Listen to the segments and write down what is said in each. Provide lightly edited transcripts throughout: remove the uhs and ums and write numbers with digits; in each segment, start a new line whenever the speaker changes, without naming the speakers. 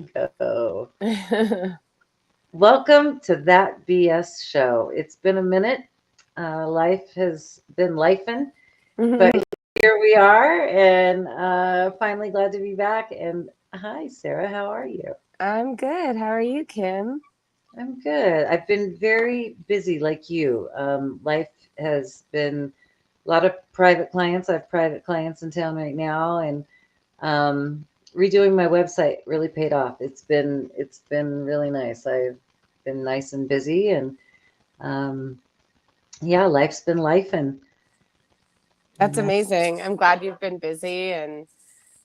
Go. Welcome to that BS show. It's been a minute. Life has been lifing, but here we are, and finally glad to be back. And hi, Sarah, how are you?
I'm good. How are you, Kim?
I'm good. I've been very busy, like you. Life has been a lot of private clients. I have private clients in town right now, and um, redoing my website really paid off. It's been really nice. I've been nice and busy, and um, yeah, life's been life,
That's
and that's
amazing. I'm glad you've been busy and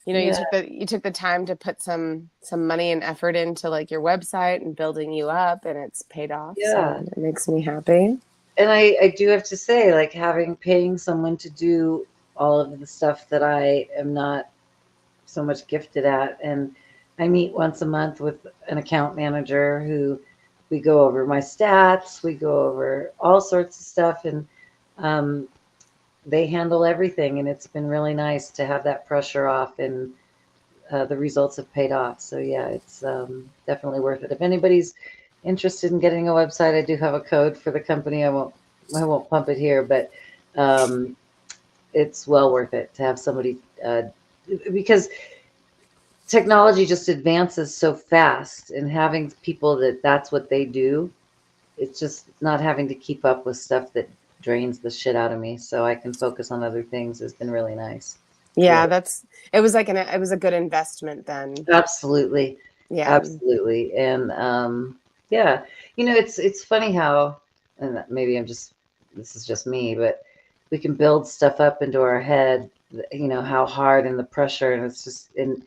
you
yeah,
took the time to put some money and effort into like your website and building you up and it's paid off.
yeah.
So it makes me happy.
And I do have to say, like having paying someone to do all of the stuff that I am not so much gifted at, and I meet once a month with an account manager who we go over my stats, we go over all sorts of stuff, and um, they handle everything, and it's been really nice to have that pressure off, and the results have paid off. So yeah, it's definitely worth it. If anybody's interested in getting a website, I do have a code for the company. I won't pump it here, but um, it's well worth it to have somebody because technology just advances so fast, and having people that's what they do, it's just not having to keep up with stuff that drains the shit out of me, so I can focus on other things has been really nice.
Yeah,
Really.
it was a good investment then.
Absolutely.
Yeah.
Absolutely. And yeah, it's funny how, and maybe this is just me, but we can build stuff up into our head, how hard and the pressure, and it's just, and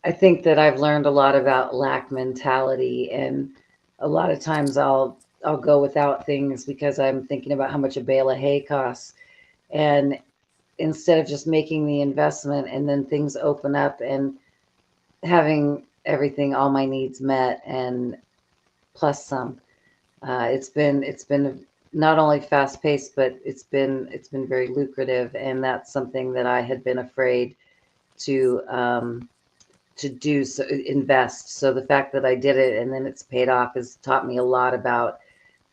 I think that I've learned a lot about lack mentality, and a lot of times I'll go without things because I'm thinking about how much a bale of hay costs, and instead of just making the investment and then things open up and having everything, all my needs met, and plus some. It's been not only fast paced, but it's been very lucrative, and that's something that I had been afraid to do, so invest. So the fact that I did it and then it's paid off has taught me a lot about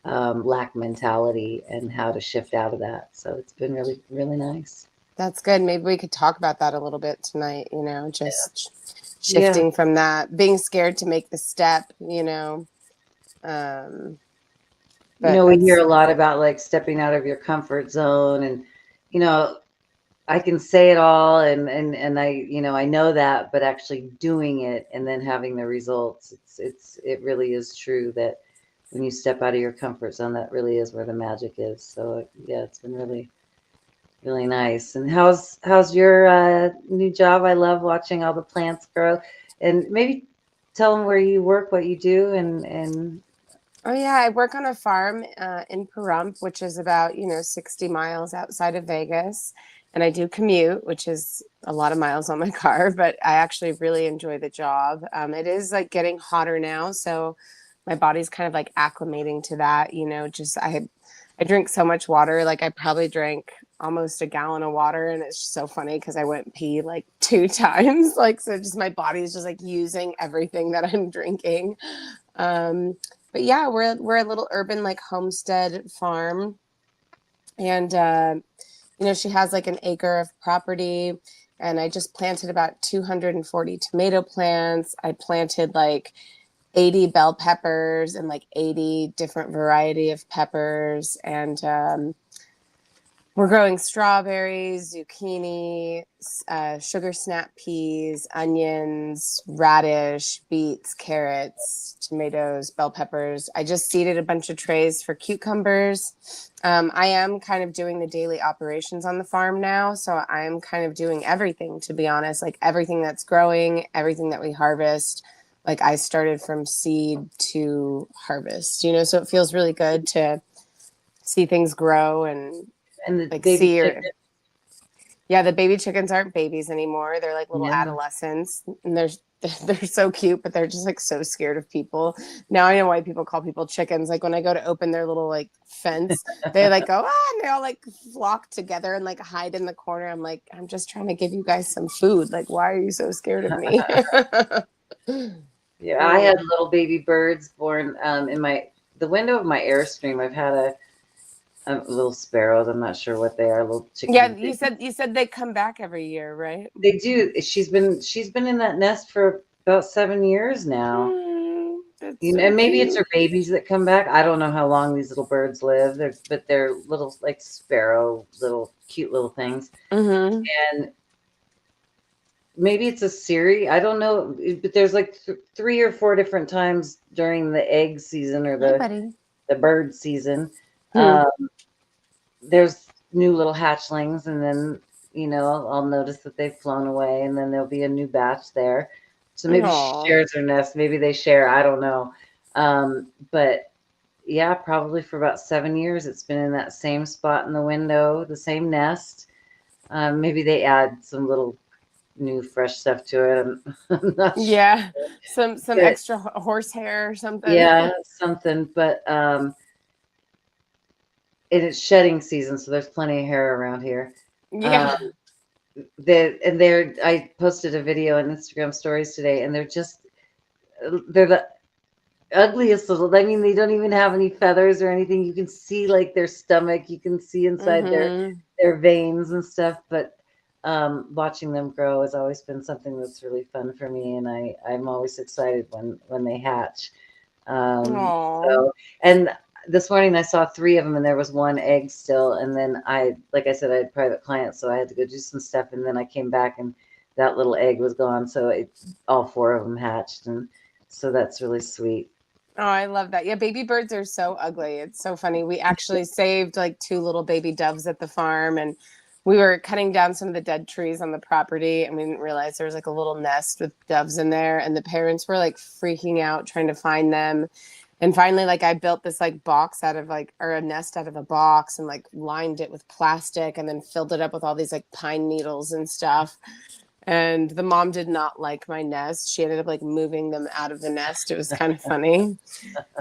lack mentality and how to shift out of that. So it's been really really nice.
That's good. Maybe we could talk about that a little bit tonight, just
Yeah.
shifting from that, being scared to make the step. Um, but
We hear
that's
a lot about like stepping out of your comfort zone, and you know, I can say it all, and I know that, but actually doing it and then having the results, it really is true that when you step out of your comfort zone, that really is where the magic is. So yeah, it's been really really nice. And how's your new job? I love watching all the plants grow. And maybe tell them where you work, what you do, and
Oh yeah, I work on a farm in Pahrump, which is about 60 miles outside of Vegas, and I do commute, which is a lot of miles on my car, but I actually really enjoy the job. It is like getting hotter now, so my body's kind of like acclimating to that. Just I drink so much water, like I probably drank almost a gallon of water, and it's just so funny because I went pee like two times, like so just my body's just like using everything that I'm drinking. Um, but yeah, we're a little urban like homestead farm, and she has like an acre of property, and I just planted about 240 tomato plants. I planted like 80 bell peppers and like 80 different variety of peppers, and we're growing strawberries, zucchini, sugar snap peas, onions, radish, beets, carrots, tomatoes, bell peppers. I just seeded a bunch of trays for cucumbers. I am kind of doing the daily operations on the farm now. So I'm kind of doing everything, to be honest, like everything that's growing, everything that we harvest. Like I started from seed to harvest, so it feels really good to see things grow and
the
like
baby
see your
chicken.
yeah, the baby chickens aren't babies anymore. They're like little
Yeah.
adolescents, and they're so cute, but they're just like so scared of people. Now I know why people call people chickens. Like when I go to open their little like fence, they like go and they all like flock together and like hide in the corner. I'm like, I'm just trying to give you guys some food. Like, why are you so scared of me?
Yeah, I
Mm.
had little baby birds born in the window of my Airstream. I've had little sparrows. I'm not sure what they are, little
Yeah,
chickadee
you said they come back every year, right?
They do. She's been in that nest for about 7 years now.
That's
You know,
so
and maybe it's
cute.
her babies that come back. I don't know how long these little birds live. They're little like sparrow, little cute little things.
Mm-hmm.
And maybe it's a series. I don't know, but there's like 3 or 4 different times during the egg season or
Hi,
the
buddy.
the bird season.
Hmm.
There's new little hatchlings, and then I'll notice that they've flown away, and then there'll be a new batch there. So maybe she
Aw.
shares her nest, maybe they share, I don't know. But yeah, probably for about 7 years it's been in that same spot in the window, the same nest. Maybe they add some little new fresh stuff to it. I'm not sure,
Yeah, some
but
extra horsehair or something.
yeah, something. But and it's shedding season, so there's plenty of hair around here. Um,
Yeah.
I posted a video on Instagram stories today, and they're the ugliest little. I mean, they don't even have any feathers or anything. You can see like their stomach. You can see inside
Mm-hmm.
their veins and stuff. But watching them grow has always been something that's really fun for me, and I'm always excited when they hatch. Um,
Aw.
so, and this morning I saw 3 of them, and there was one egg still. And then like I said, I had private clients, so I had to go do some stuff. And then I came back, and that little egg was gone. So all 4 of them hatched, and so that's really sweet.
Oh, I love that. Yeah, baby birds are so ugly. It's so funny. We actually saved like 2 little baby doves at the farm, and we were cutting down some of the dead trees on the property, and we didn't realize there was like a little nest with doves in there, and the parents were like freaking out trying to find them. And finally, like I built this like box out of like or a nest out of a box and like lined it with plastic and then filled it up with all these like pine needles and stuff. And the mom did not like my nest. She ended up like moving them out of the nest. It was kind of funny.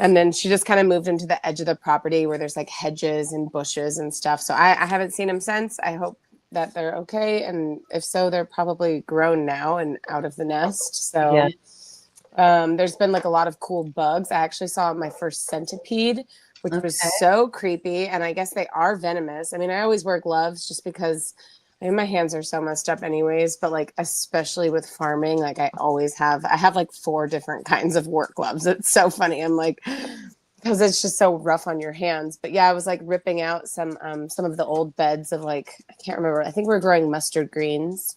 And then she just kind of moved them to the edge of the property where there's like hedges and bushes and stuff. So I haven't seen them since. I hope that they're okay. And if so, they're probably grown now and out of the nest.
Yeah.
So there's been like a lot of cool bugs. I actually saw my first centipede, which was
Okay.
so creepy. And I guess they are venomous. I mean, I always wear gloves just because I mean, my hands are so messed up anyways, but like especially with farming, like I have like 4 different kinds of work gloves. It's so funny. I'm like because it's just so rough on your hands. But yeah, I was like ripping out some of the old beds of like I can't remember. I think we are growing mustard greens.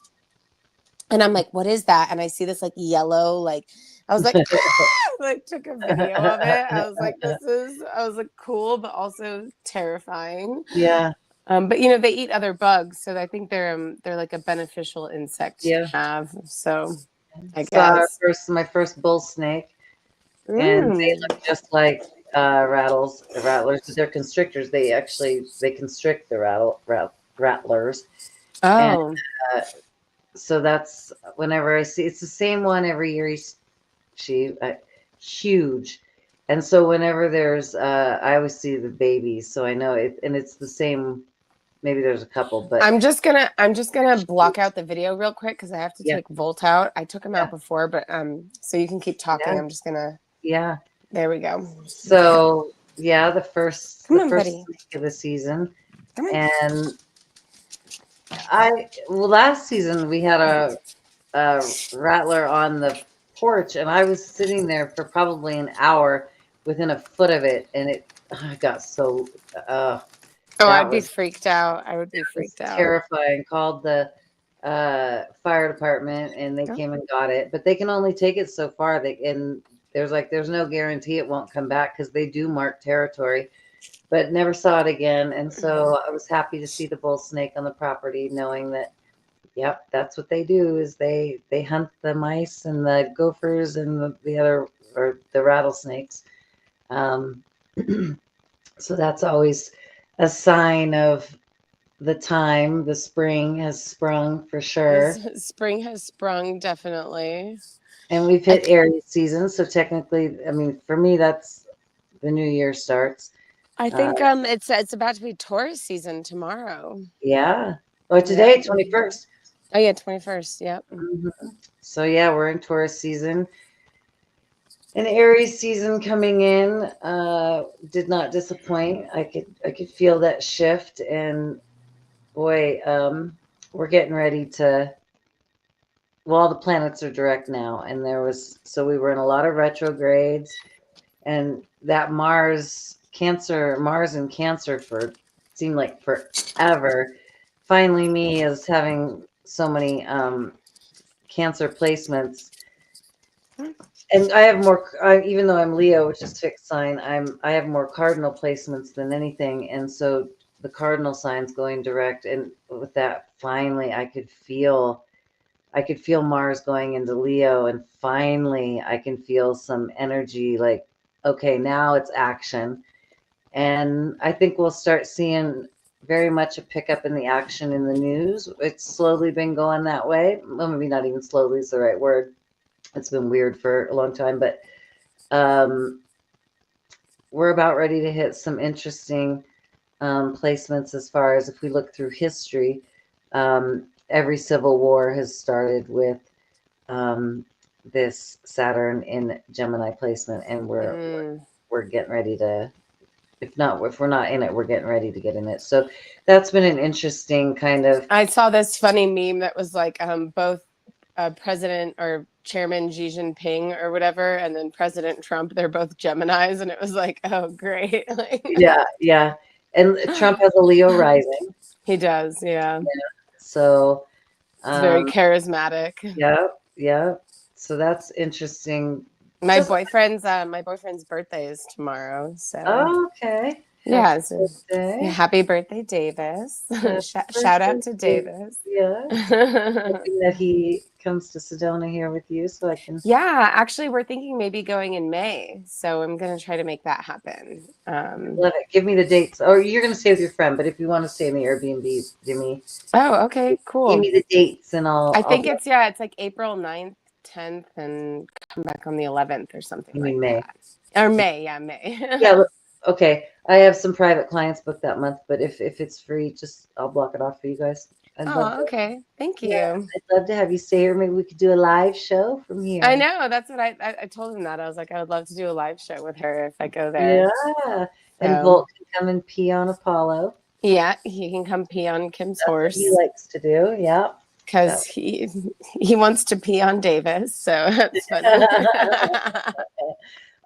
And I'm like, what is that? And I see this like yellow, like I was like, ah! Like took a video of it. I was like, I was like cool, but also terrifying.
Yeah.
But you know, they eat other bugs, so I think they're like a beneficial insect to
Yeah.
have. So I
Saw
guess.
my first bull snake, and they
Mm.
look just like rattlers, but they're constrictors. They constrict the rattlers, and
Oh,
uh, so that's whenever I see it's the same one every year. She huge, and so whenever there's I always see the babies, so I know it, and it's the same. Maybe there's a couple, but
I'm just gonna block out the video real quick because I have to
yeah,
take Volt out. I took him out
yeah,
before, but so you can keep talking.
yeah,
I'm just gonna.
yeah.
There we go. Okay,
So yeah,
come
the
on,
first
buddy.
week of the season,
Come on.
and last season we had a rattler on the porch, and I was sitting there for probably an hour within a foot of it, and I got so uh,
Oh,
that
I'd be
was
freaked out. I would be
that was
freaked out.
terrifying. Called the fire department, and they
Oh.
came and got it, but they can only take it so far. There's no guarantee it won't come back because they do mark territory, but never saw it again. And so I was happy to see the bull snake on the property, knowing that, yep, that's what they do is they hunt the mice and the gophers and the other or the rattlesnakes. Um, so that's always a sign of the spring has sprung for sure.
Spring has sprung, definitely.
And we've
I
hit Aries season, so technically, I mean, for me, that's the new year starts.
I
Uh,
think it's about to be Taurus season tomorrow.
yeah. Oh,
Yep.
today, 21st.
Oh yeah, 21st. Yep.
Mhm. So yeah, we're in Taurus season. An Aries season coming in did not disappoint. I could feel that shift, and boy, we're getting ready to. Well, all the planets are direct now, and we were in a lot of retrogrades, and that Mars and Cancer for seemed like forever. Finally, me as having so many Cancer placements, and I have more. Even though I'm Leo, which is fixed sign, I have more cardinal placements than anything, and so the cardinal signs going direct, and with that, finally, I could feel Mars going into Leo, and finally I can feel some energy like, okay, now it's action. And I think we'll start seeing very much a pickup in the action in the news. It's slowly been going that way. Well, maybe not even slowly is the right word. It's been weird for a long time, but um, we're about ready to hit some interesting placements as far as if we look through history. Every civil war has started with um, this Saturn in Gemini placement, and we're
Mm.
we're getting ready to. If we're not in it, we're getting ready to get in it. So that's been an interesting kind of.
I saw this funny meme that was like both President or Chairman Xi Jinping or whatever, and then President Trump. They're both Geminis, and it was like, oh, great. Like,
Yeah, yeah. And Trump has a Leo rising,
he does, yeah.
so
He's very
um,
charismatic.
yeah, yeah. So that's interesting. Just
My boyfriend's birthday is tomorrow, so
oh, okay. Happy
yeah. So yeah,
birthday.
happy birthday, Davis!
Happy
Shout
birthday,
out to
Dave.
Davis.
Yeah. Hoping that he comes to Sedona here with you so I can
Yeah, actually, we're thinking maybe going in May, so I'm gonna try to make that happen.
love it. Give me the dates. Or you're going to stay with your friend, but if you want to stay in the Airbnb,
Oh, okay,
give
cool.
me the dates and
I
I'll
think it's like April 9th, 10th, and come back on the 11th or something
you
like
mean May.
that. Or May, yeah, May.
Yeah, okay. I have some private clients booked that month, but if it's free, just I'll block it off for you guys. I'd love
Oh,
to.
okay. Thank
Yeah,
you.
I'd love to have you stay here. Maybe we could do a live show from
I
here.
know. That's what I told him that. I was like, I would love to do a live show with her if I go there.
Yeah. And
So
Volt can come and pee on Apollo.
yeah, he can come pee on Kim's
That's what he
horse
likes to do. Yeah. That
because he wants to pee on Davis. So that's funny.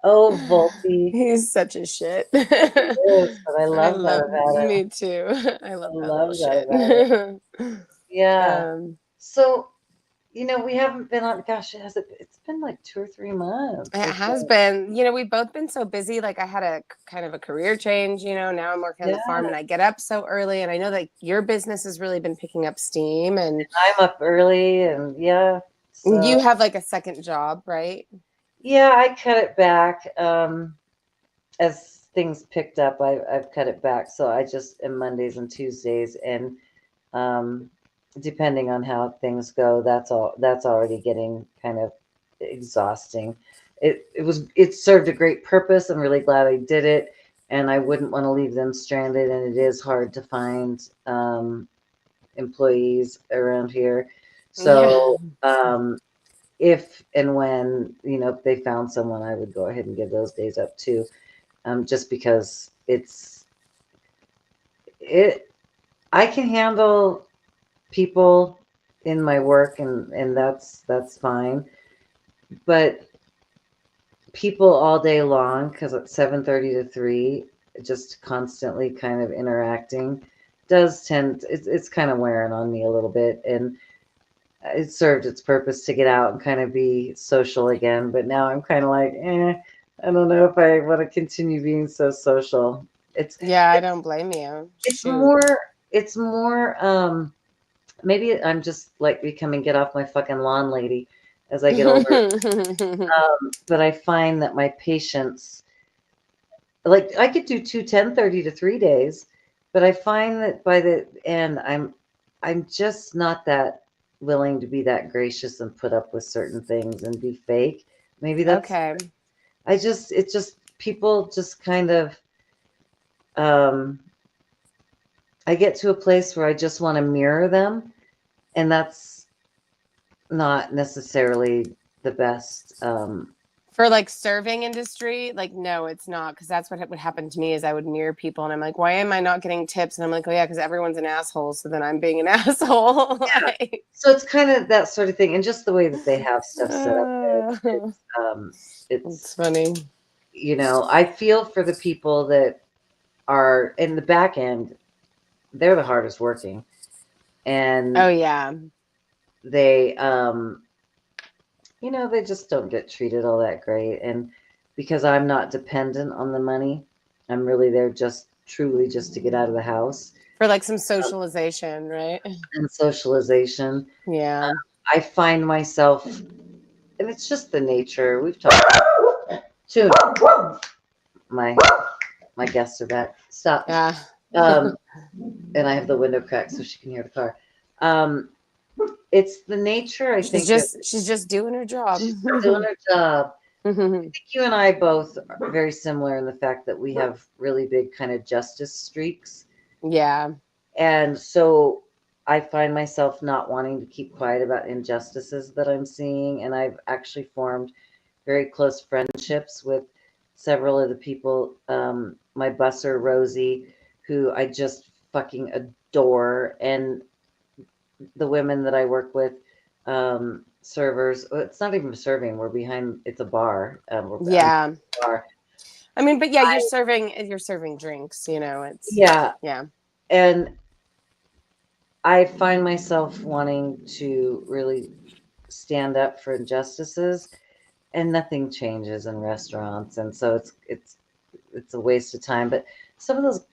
oh, Volty.
He's such a shit.
He is, but I
I
love that
love
about him.
me too. I
I
love that little
love that
shit.
about it. Yeah.
um,
So, we haven't been on, gosh, it's been like 2 or 3 months
it
or
has
so.
been, we've both been so busy. Like I had a kind of a career change, now I'm working on
Yeah.
the farm and I get up so early. And I know that your business has really been picking up steam and
I'm up early and yeah. So,
you have like a second job, right?
yeah, I cut it back. As things picked up, I've cut it back. So I just am Mondays and Tuesdays. And um, depending on how things go, that's already getting kind of exhausting. It served a great purpose. I'm really glad I did it, and I wouldn't want to leave them stranded. And it is hard to find employees around here.
Yeah.
So if and when if they found someone, I would go ahead and give those days up too, just because it. I can handle people in my work, and that's fine, but people all day long, because at 7:30 to 3, just constantly kind of interacting does tend it's kind of wearing on me a little bit, and it served its purpose to get out and kind of be social again, but now I'm kind of like, I don't know if I want to continue being so social. it's
Yeah, I
it's
don't blame you.
it's
Shoot.
more it's more maybe I'm just like becoming get off my fucking lawn lady as I get older. But I find that my patience, like I could do 2 10:30 to 3 days, but I find that by the end, I'm just not that willing to be that gracious and put up with certain things and be fake. Maybe that's,
Okay.
it's just people just kind of, um, I get to a place where I just want to mirror them, and that's not necessarily the best
For like serving industry, like no, it's not, because that's what would happen to me is I would mirror people and I'm like, why am I not getting tips? And I'm like, oh yeah, because everyone's an asshole, so then I'm being an asshole.
Yeah.
Like,
So it's kind of that sort of thing, and just the way that they have stuff set up,
uh,
it's
it's funny.
I feel for the people that are in the back end. They're the hardest working,
Oh
and
yeah.
they they just don't get treated all that great. And because I'm not dependent on the money, I'm really there just truly just to get out of the house
For like some socialization, right?
and socialization.
Yeah.
I find myself, and it's just the nature. We've talked to my my guests are back. Stop.
Yeah.
Um, and I have the window cracked so she can hear the car. Um, it's the nature, I think, of
She's just doing her job.
she's doing her job. I think you and I both are very similar in the fact that we have really big kind of justice streaks.
Yeah.
And so I find myself not wanting to keep quiet about injustices that I'm seeing. And I've actually formed very close friendships with several of the people. My busser, Rosie, who I just fucking adore, and the women that I work with, servers. It's not even serving. We're behind. It's a bar. I'm
Yeah.
a bar.
I mean, but yeah, you're serving drinks, it's
Yeah,
yeah.
and I find myself wanting to really stand up for injustices, and nothing changes in restaurants, and so it's a waste of time. But some of those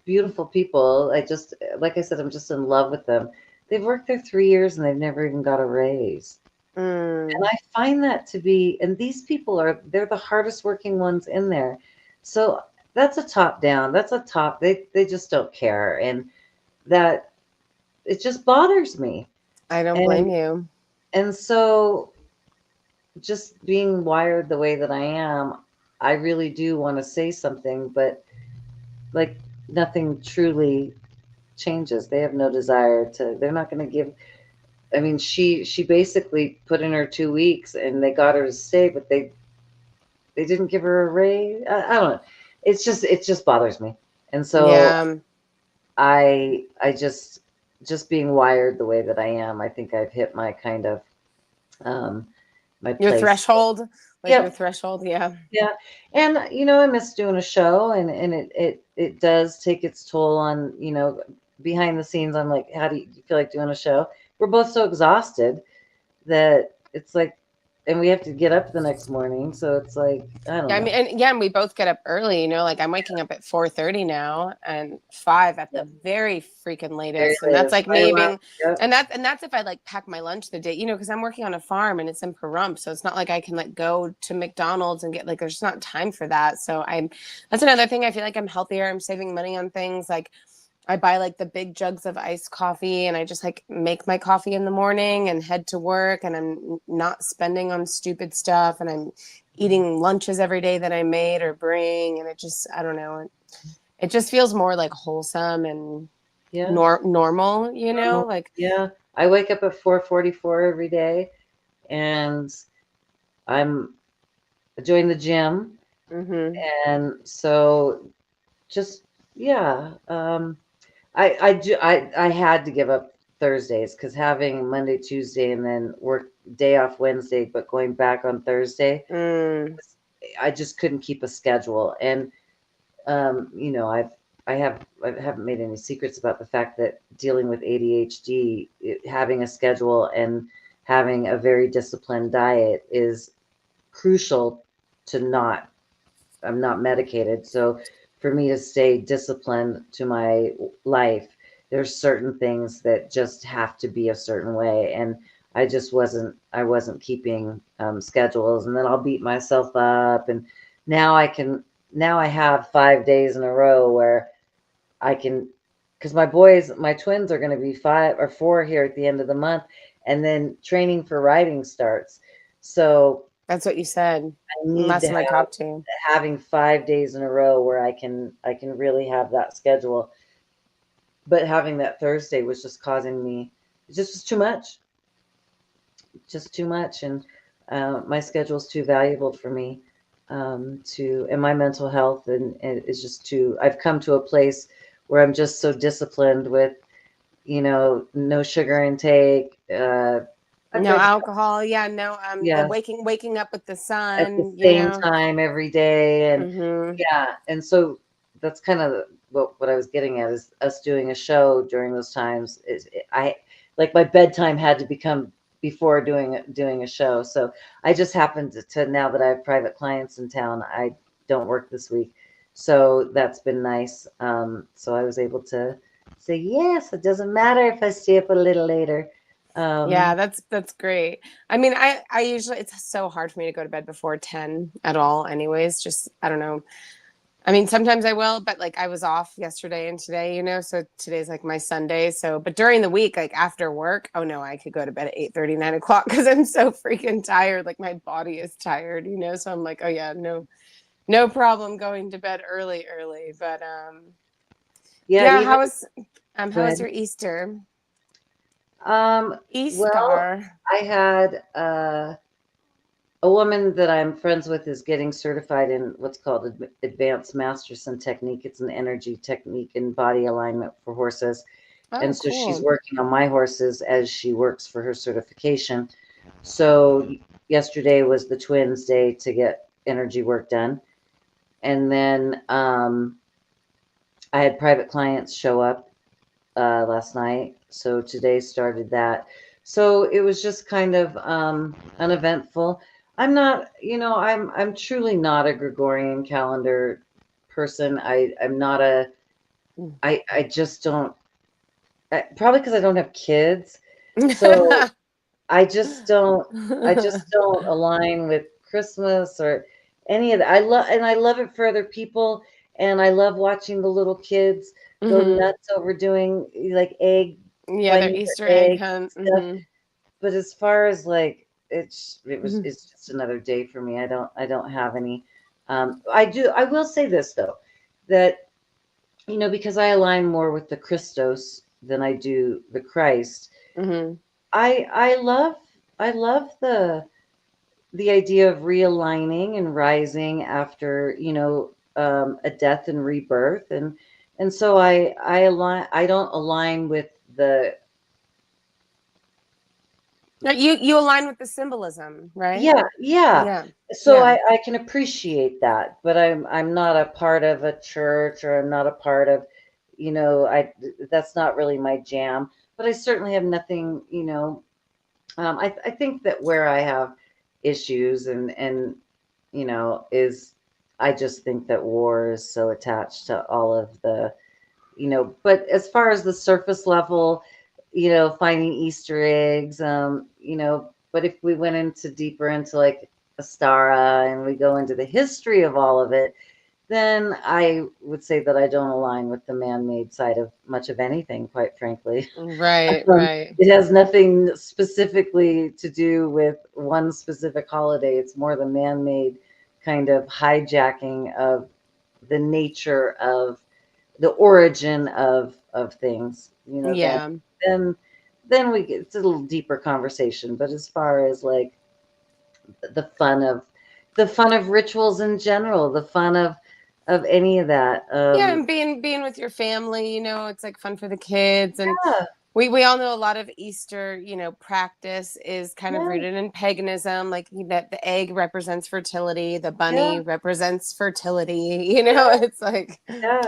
beautiful people, like I said, I'm just in love with them. They've worked there 3 years and they've never even got a raise. And
Mm,
I find that to be, and these people they're the hardest working ones in there. So that's a top down. That's a top. They just don't care, and that it just bothers me.
I don't blame
And
you.
and so just being wired the way that I am, I really do want to say something, but like nothing truly changes. They have no desire to. They're not going to give. I mean, she basically put in her 2 weeks, and they got her to stay, but they didn't give her a raise. I don't know. It just bothers me, and so
Yeah.
I just being wired the way that I am. I think I've hit my kind of um, my
Your
place.
threshold, like your
Yep.
threshold, yeah.
Yeah. And I miss doing a show, and it does take its toll on, behind the scenes. I'm like, how do you feel like doing a show? We're both so exhausted that it's like, and we have to get up the next morning, so it's like, I don't
Yeah, I
know.
mean, and yeah, and we both get up early, like I'm waking up at 4:30 now and 5 at the
Yep.
very freaking
Very
latest. And that's
latest.
like
My
me
alarm.
being
Yep.
and that's if I like pack my lunch the day, because I'm working on a farm and it's in Pahrump. So it's not like I can like go to McDonald's and get like there's not time for that. So that's another thing. I feel like I'm healthier. I'm saving money on things like I buy like the big jugs of iced coffee and I just like make my coffee in the morning and head to work, and I'm not spending on stupid stuff, and I'm eating lunches every day that I made or bring, and I don't know. It just feels more like wholesome and
Yeah.
normal,
Normal.
like
Yeah. I wake up at 4:44 every day, and I'm join the gym,
mhm.
and so just yeah. I had to give up Thursdays because having Monday, Tuesday, and then work day off Wednesday, but going back on Thursday,
Mm,
I just couldn't keep a schedule. And I haven't made any secrets about the fact that dealing with ADHD, having a schedule and having a very disciplined diet is crucial to not. I'm not medicated, so for me to stay disciplined to my life, there's certain things that just have to be a certain way, and I wasn't keeping schedules, and then I'll beat myself up. And now I have 5 days in a row where I can, because my twins are going to be 5 or 4 here at the end of the month, and then training for writing starts. So
that's what you said
I need
last
to
time I talked to you.
having 5 days in a row where I can really have that schedule. But having that Thursday was just causing me, it just was too much, just too much. And My schedule is too valuable for me and my mental health, and it's just too. I've come to a place where I'm just so disciplined with, no sugar intake. I've
No
read,
alcohol. Yeah, no the
yes,
waking up with the
at the
sun,
same time every day, and
Mhm.
yeah, and so that's kind of what I was getting at is us doing a show during those times. I like my bedtime had to become before doing a show. So I just happened to now that I have private clients in town, I don't work this week, so that's been nice. So I was able to say yes. It doesn't matter if I stay up a little later.
Yeah,
Um,
that's great. I mean, I usually it's so hard for me to go to bed before 10 at all anyways. Just I don't know. I mean, sometimes I will, but like I was off yesterday and today, so today's like my Sunday. So, but during the week, like after work, oh no, I could go to bed at 8:30, 9 o'clock because I'm so freaking tired. Like my body is tired. So I'm like, oh yeah, no problem going to bed early. But
yeah,
yeah,
even go
how was
ahead.
your Easter?
Um, well,
Easter.
I had a woman that I'm friends with is getting certified in what's called Advanced Masterson technique. It's an energy technique and body alignment for horses.
Oh,
And so she's
cool.
working on my horses as she works for her certification. So yesterday was the twins' day to get energy work done. And then I had private clients show up last night. So today started that. So it was just kind of uneventful. I'm not, I'm truly not a Gregorian calendar person. I'm not a. I just don't. Probably because I don't have kids, so I just don't. I just don't align with Christmas or any of that. I love it for other people, and I love watching the little kids go
Hmm.
nuts over doing like egg
Yeah, their
finding
Easter
their
egg
eggs and
hunt.
stuff.
Hmm.
But as far as like
Hmm.
it's just another day for me. I don't have any. I will say this though, that because I align more with the Christos than I do the Christ.
Hmm.
I love the idea of realigning and rising after a death and rebirth, and so I don't align with the.
No, you align with the symbolism, right?
Yeah, yeah.
Yeah,
So
yeah.
I can appreciate that, but I'm not a part of a church, or I'm not a part of, I that's not really my jam. But I certainly have nothing, I think that where I have issues and is I just think that war is so attached to all of the, but as far as the surface level, finding Easter eggs, but if we went into deeper into like Astara and we go into the history of all of it, then I would say that I don't align with the man-made side of much of anything, quite frankly.
Right, right.
It has nothing specifically to do with one specific holiday. It's more the man-made kind of hijacking of the nature of the origin of things.
Yeah.
Then then we get it's a little deeper conversation. But as far as like the fun of the fun of rituals in general, the fun of any of that.
Yeah, and being with your family, it's like fun for the kids. And
Yeah,
we all know a lot of Easter, practice is kind of
yeah,
rooted in paganism, like that the egg represents fertility, the bunny
yeah,
represents fertility,
yeah,
it's like
yeah.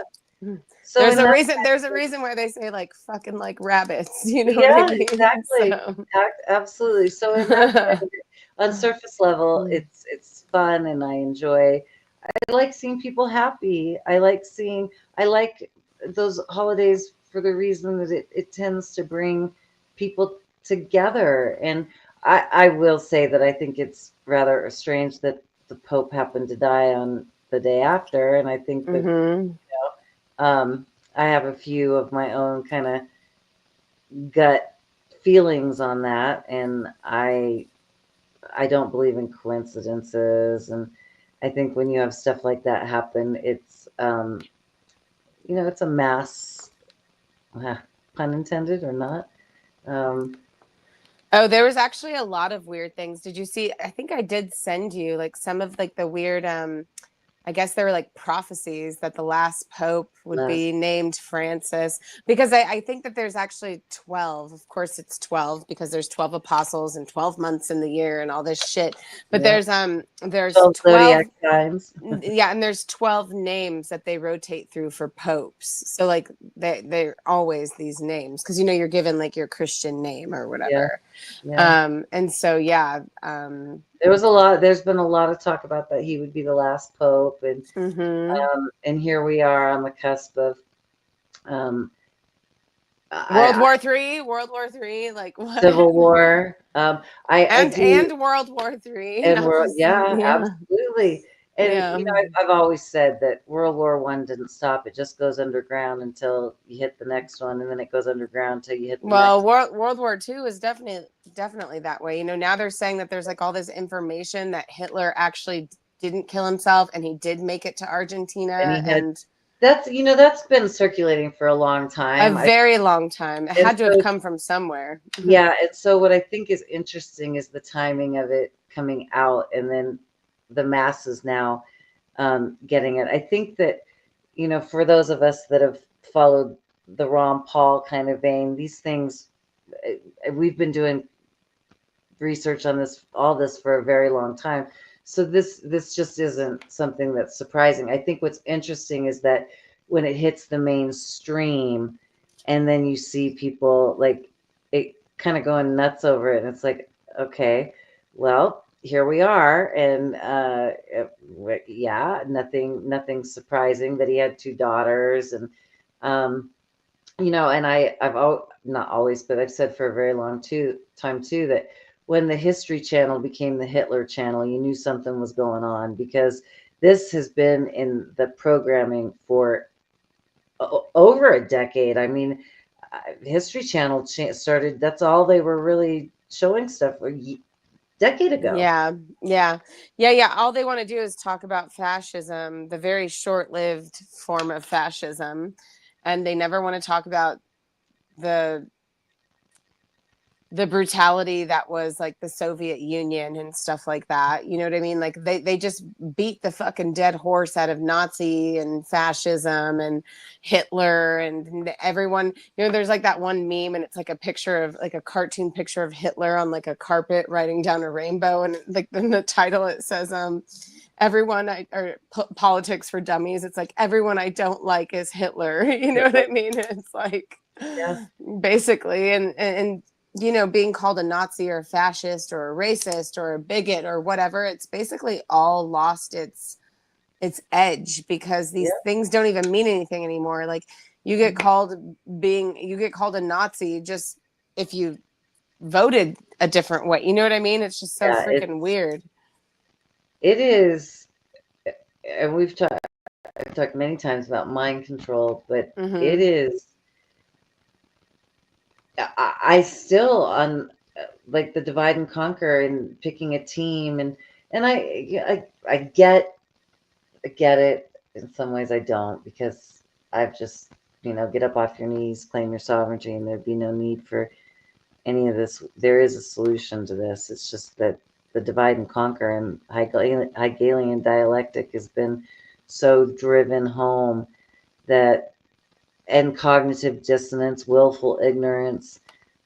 So
there's
in
a
that
reason
sense,
there's a reason why they say like fucking like rabbits, you know what I
yeah,
mean?
exactly.
So
Absolutely. So in that way, on surface level, it's fun and I enjoy. I like seeing people happy. I like those holidays for the reason that it tends to bring people together. And I will say that I think it's rather strange that the Pope happened to die on the day after. And I think that
hmm.
um, I have a few of my own kind of gut feelings on that. And I don't believe in coincidences, and I think when you have stuff like that happen, it's a mass, uh, pun intended or not. Um,
Oh, there was actually a lot of weird things. Did you see? I think I did send you like some of like the weird I guess there were like prophecies that the last pope would
Last,
be named Francis, because I think that there's actually 12. Of course it's 12 because there's 12 apostles and 12 months in the year and all this shit. But
yeah,
there's
12 zodiac
12,
signs.
yeah, and there's 12 names that they rotate through for popes. So like they're always these names because you're given like your Christian name or
Yeah,
whatever.
yeah.
And so yeah,
There's been a lot of talk about that he would be the last pope,
mhm.
and here we are on the cusp of, um,
World
I,
War Three, World War Three, like what?
Civil War. I do,
And World War Three,
and
not
we're,
just
yeah,
yeah,
absolutely. And
yeah.
I've always said that World War One didn't stop; it just goes underground until you hit the next one, and then it goes underground until you hit the
Well,
next.
World War Two is definitely that way. Now they're saying that there's like all this information that Hitler actually didn't kill himself and he did make it to
And
Argentina
he had
and
that's been circulating for a long
a
time.
very long time. It
And
had to have
so
come from somewhere.
yeah, and so what I think is interesting is the timing of it coming out, and then the masses now getting it. I think that, for those of us that have followed the Ron Paul kind of vein, these things, we've been doing research on all this for a very long time. So this just isn't something that's surprising. I think what's interesting is that when it hits the mainstream, and then you see people like it kind of going nuts over it, and it's like, okay, well, here we are, and yeah, nothing surprising that he had two daughters, and um, and not always, but I've said for a very long time too that when the History Channel became the Hitler Channel, you knew something was going on, because this has been in the programming for over a decade. I mean, History Channel started. That's all they were really showing stuff a decade ago.
Yeah, yeah, yeah, yeah. All they want to do is talk about fascism, the very short-lived form of fascism, and they never want to talk about the the brutality that was like the Soviet Union and stuff like that. You know what I mean? Like they just beat the fucking dead horse out of Nazi and fascism and Hitler and everyone. There's like that one meme and it's like a picture of like a cartoon picture of Hitler on like a carpet riding down a rainbow, and like in the title it says everyone or politics for dummies. It's like everyone I don't like is Hitler. You know what I mean? It's like
Yeah,
basically, and being called a Nazi or a fascist or a racist or a bigot or whatever, it's basically all lost its edge because these
yeah,
things don't even mean anything anymore. Like you get called a Nazi just if you voted a different way. You know what I mean? It's just so
yeah.
freaking weird.
It is, and I've talked many times about mind control, but it
Mm-hmm.
is. I still on like the divide and conquer and picking a team, and I get it. In some ways, I don't, because I've just, get up off your knees, claim your sovereignty, and there'd be no need for any of this. There is a solution to this. It's just that the divide and conquer and Hegelian dialectic has been so driven home that, and cognitive dissonance, willful ignorance,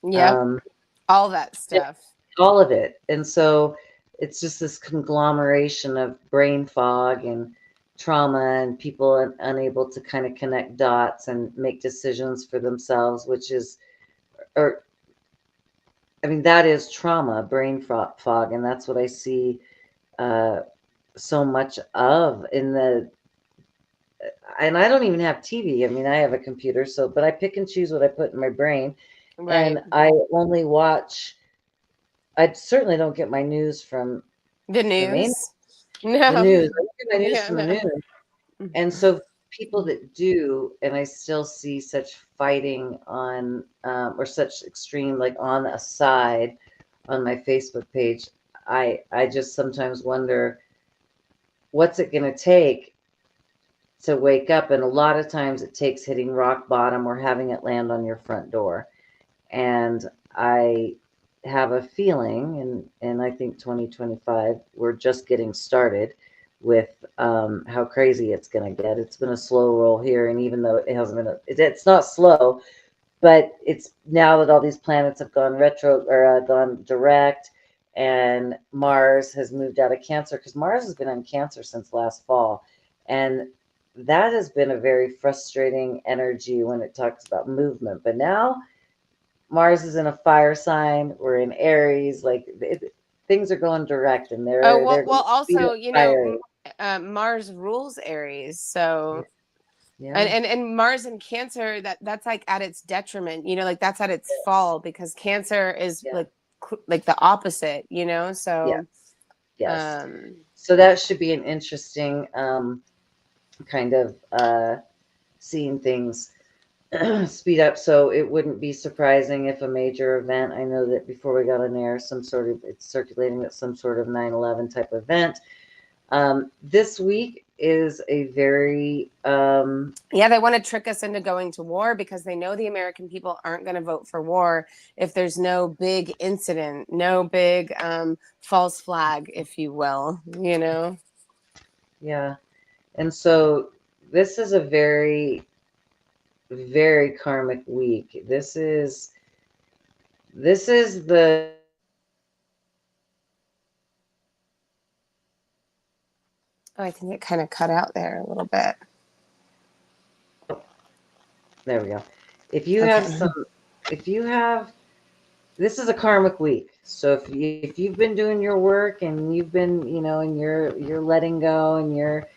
Yep.
um,
All that stuff.
all of it. And so it's just this conglomeration of brain fog and trauma, and people unable to kind of connect dots and make decisions for themselves, which is, or I mean, that is trauma, brain fog. And that's what I see uh, so much of in and I don't even have TV. I mean, I have a computer, but I pick and choose what I put in my brain.
Right.
And I only watch, I certainly don't get my news from
The
the main,
news.
the
No.
news. I get my news
Yeah,
from the
no.
news. And so people that do, and I still see such fighting on, or such extreme, like on a side on my Facebook page, I just sometimes wonder, what's it going to take to wake up? And a lot of times it takes hitting rock bottom or having it land on your front door. And I have a feeling, and I think 2025, we're just getting started with how crazy it's going to get. It's been a slow roll here, and even though it hasn't been, it's not slow, but it's now that all these planets have gone retro or gone direct, and Mars has moved out of Cancer because Mars has been in Cancer since last fall, and that has been a very frustrating energy when it talks about movement. But now Mars is in a fire sign. We're in Aries. Like things are going direct, and
Oh,
they're going
well,
to be
also,
fiery.
Mars rules Aries, so
Yeah.
and Mars in Cancer, that's like at its detriment, like that's at its
Yes.
fall, because Cancer is
Yeah.
like the opposite, so
Yes. Yes.
um
So that should be an interesting kind of seeing things speed up. So it wouldn't be surprising if a major event. I know that before we got on air, some sort of it's circulating that some sort of 9/11 type event. This week is a very
yeah, they want to trick us into going to war because they know the American people aren't going to vote for war if there's no big incident, no big false flag, if you will.
yeah. And so this is a very, very karmic week. This is the
Oh, I think it kind of cut out there a little bit.
there we go. If you have
Okay.
some, if you have, this is a karmic week. So if you've been doing your work and you've been, and you're letting go and you're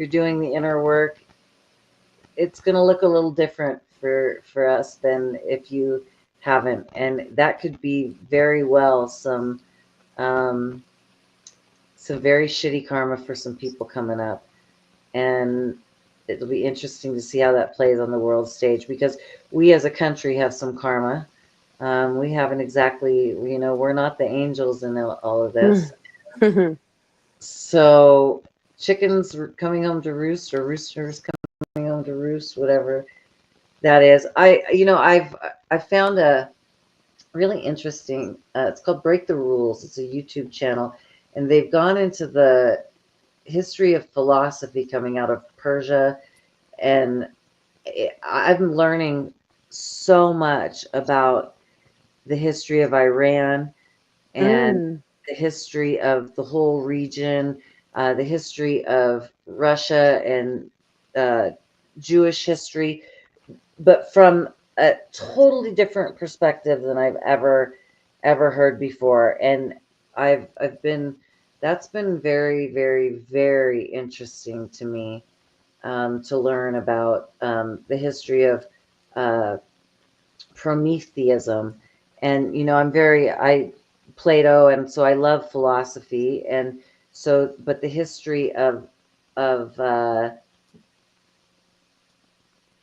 doing the inner work, it's going to look a little different for us than if you haven't, and that could be very well um, some very shitty karma for some people coming up, and it'll be interesting to see how that plays on the world stage because we as a country have some karma. We haven't exactly, we're not the angels in all of this. So chickens coming home to roost, or roosters coming home to roost, whatever that is. I found a really interesting. It's called Break the Rules. It's a YouTube channel, and they've gone into the history of philosophy coming out of Persia, and I'm learning so much about the history of Iran and
Mm.
the history of the whole region, the history of Russia and uh, Jewish history, but from a totally different perspective than I've ever heard before. And I've been that's been very, very, very interesting to me, to learn about the history of uh, Prometheism. And I Plato, and so I love philosophy, and so but the history of uh,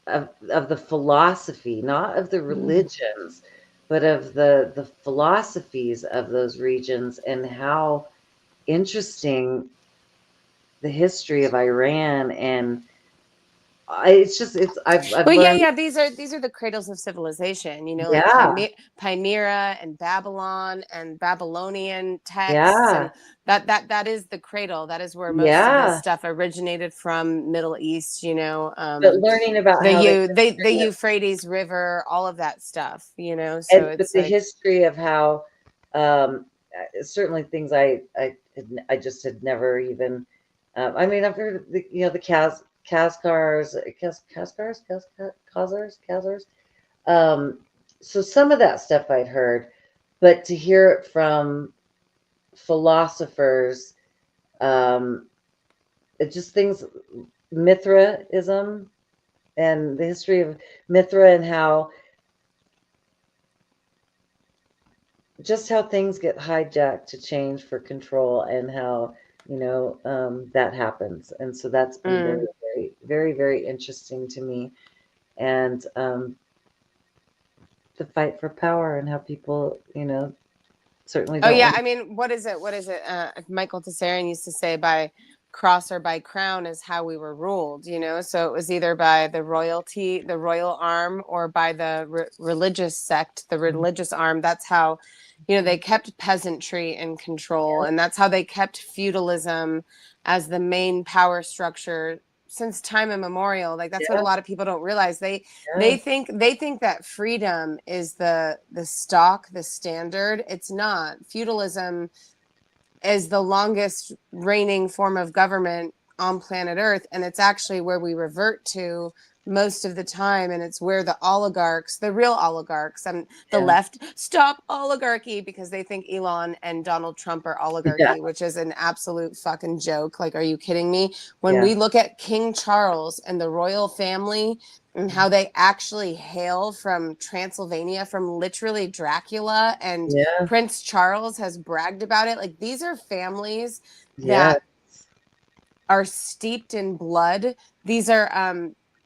of the philosophy, not of the religions, but of the philosophies of those regions, and how interesting the history of Iran, and it's just I've
Well, yeah,
learned.
yeah. These are the cradles of civilization. Like
Yeah,
Chimera and Babylon and Babylonian texts, and
yeah,
that is the cradle. That is where most of this
yeah.
stuff originated from, Middle East.
But learning about
The
how the
the
history of
Euphrates River, all of that stuff. So
and but
it's
the
like,
history of how certainly things I just had never even. I mean, I've heard of the Kazkars, Khazars. Um, so some of that stuff I'd heard, but to hear it from philosophers, um, it just things, Mithraism and the history of Mithra, and how just how things get hijacked to change for control, and how that happens. And so that's been very,
mm.
very, very, very interesting to me, and the fight for power, and how people certainly
Oh
don't
yeah,
want.
I mean, what is it? What is it? Michael Tessarian used to say, by cross or by crown is how we were ruled, you know? So it was either by the royalty, the royal arm, or by the religious sect, the religious arm. That's how, you know, they kept peasantry in control.
Yeah.
And that's how they kept feudalism as the main power structure since time immemorial. Like that's what a
Yeah.
lot of people don't realize. They
Yeah.
they think that freedom is the stock, the standard. It's not. Feudalism is the longest reigning form of government on planet Earth, and it's actually where we revert to most of the time, and it's where the oligarchs, the real oligarchs, and the
Yeah.
left stop oligarchy because they think Elon and Donald Trump are
Yeah.
oligarchy, which is an absolute fucking joke. Like, are you kidding me? When
Yeah.
we look at King Charles and the royal family and how they actually hail from Transylvania, from literally Dracula, and
Yeah.
Prince Charles has bragged about it. Like, these are families
Yeah.
that are steeped in blood. These are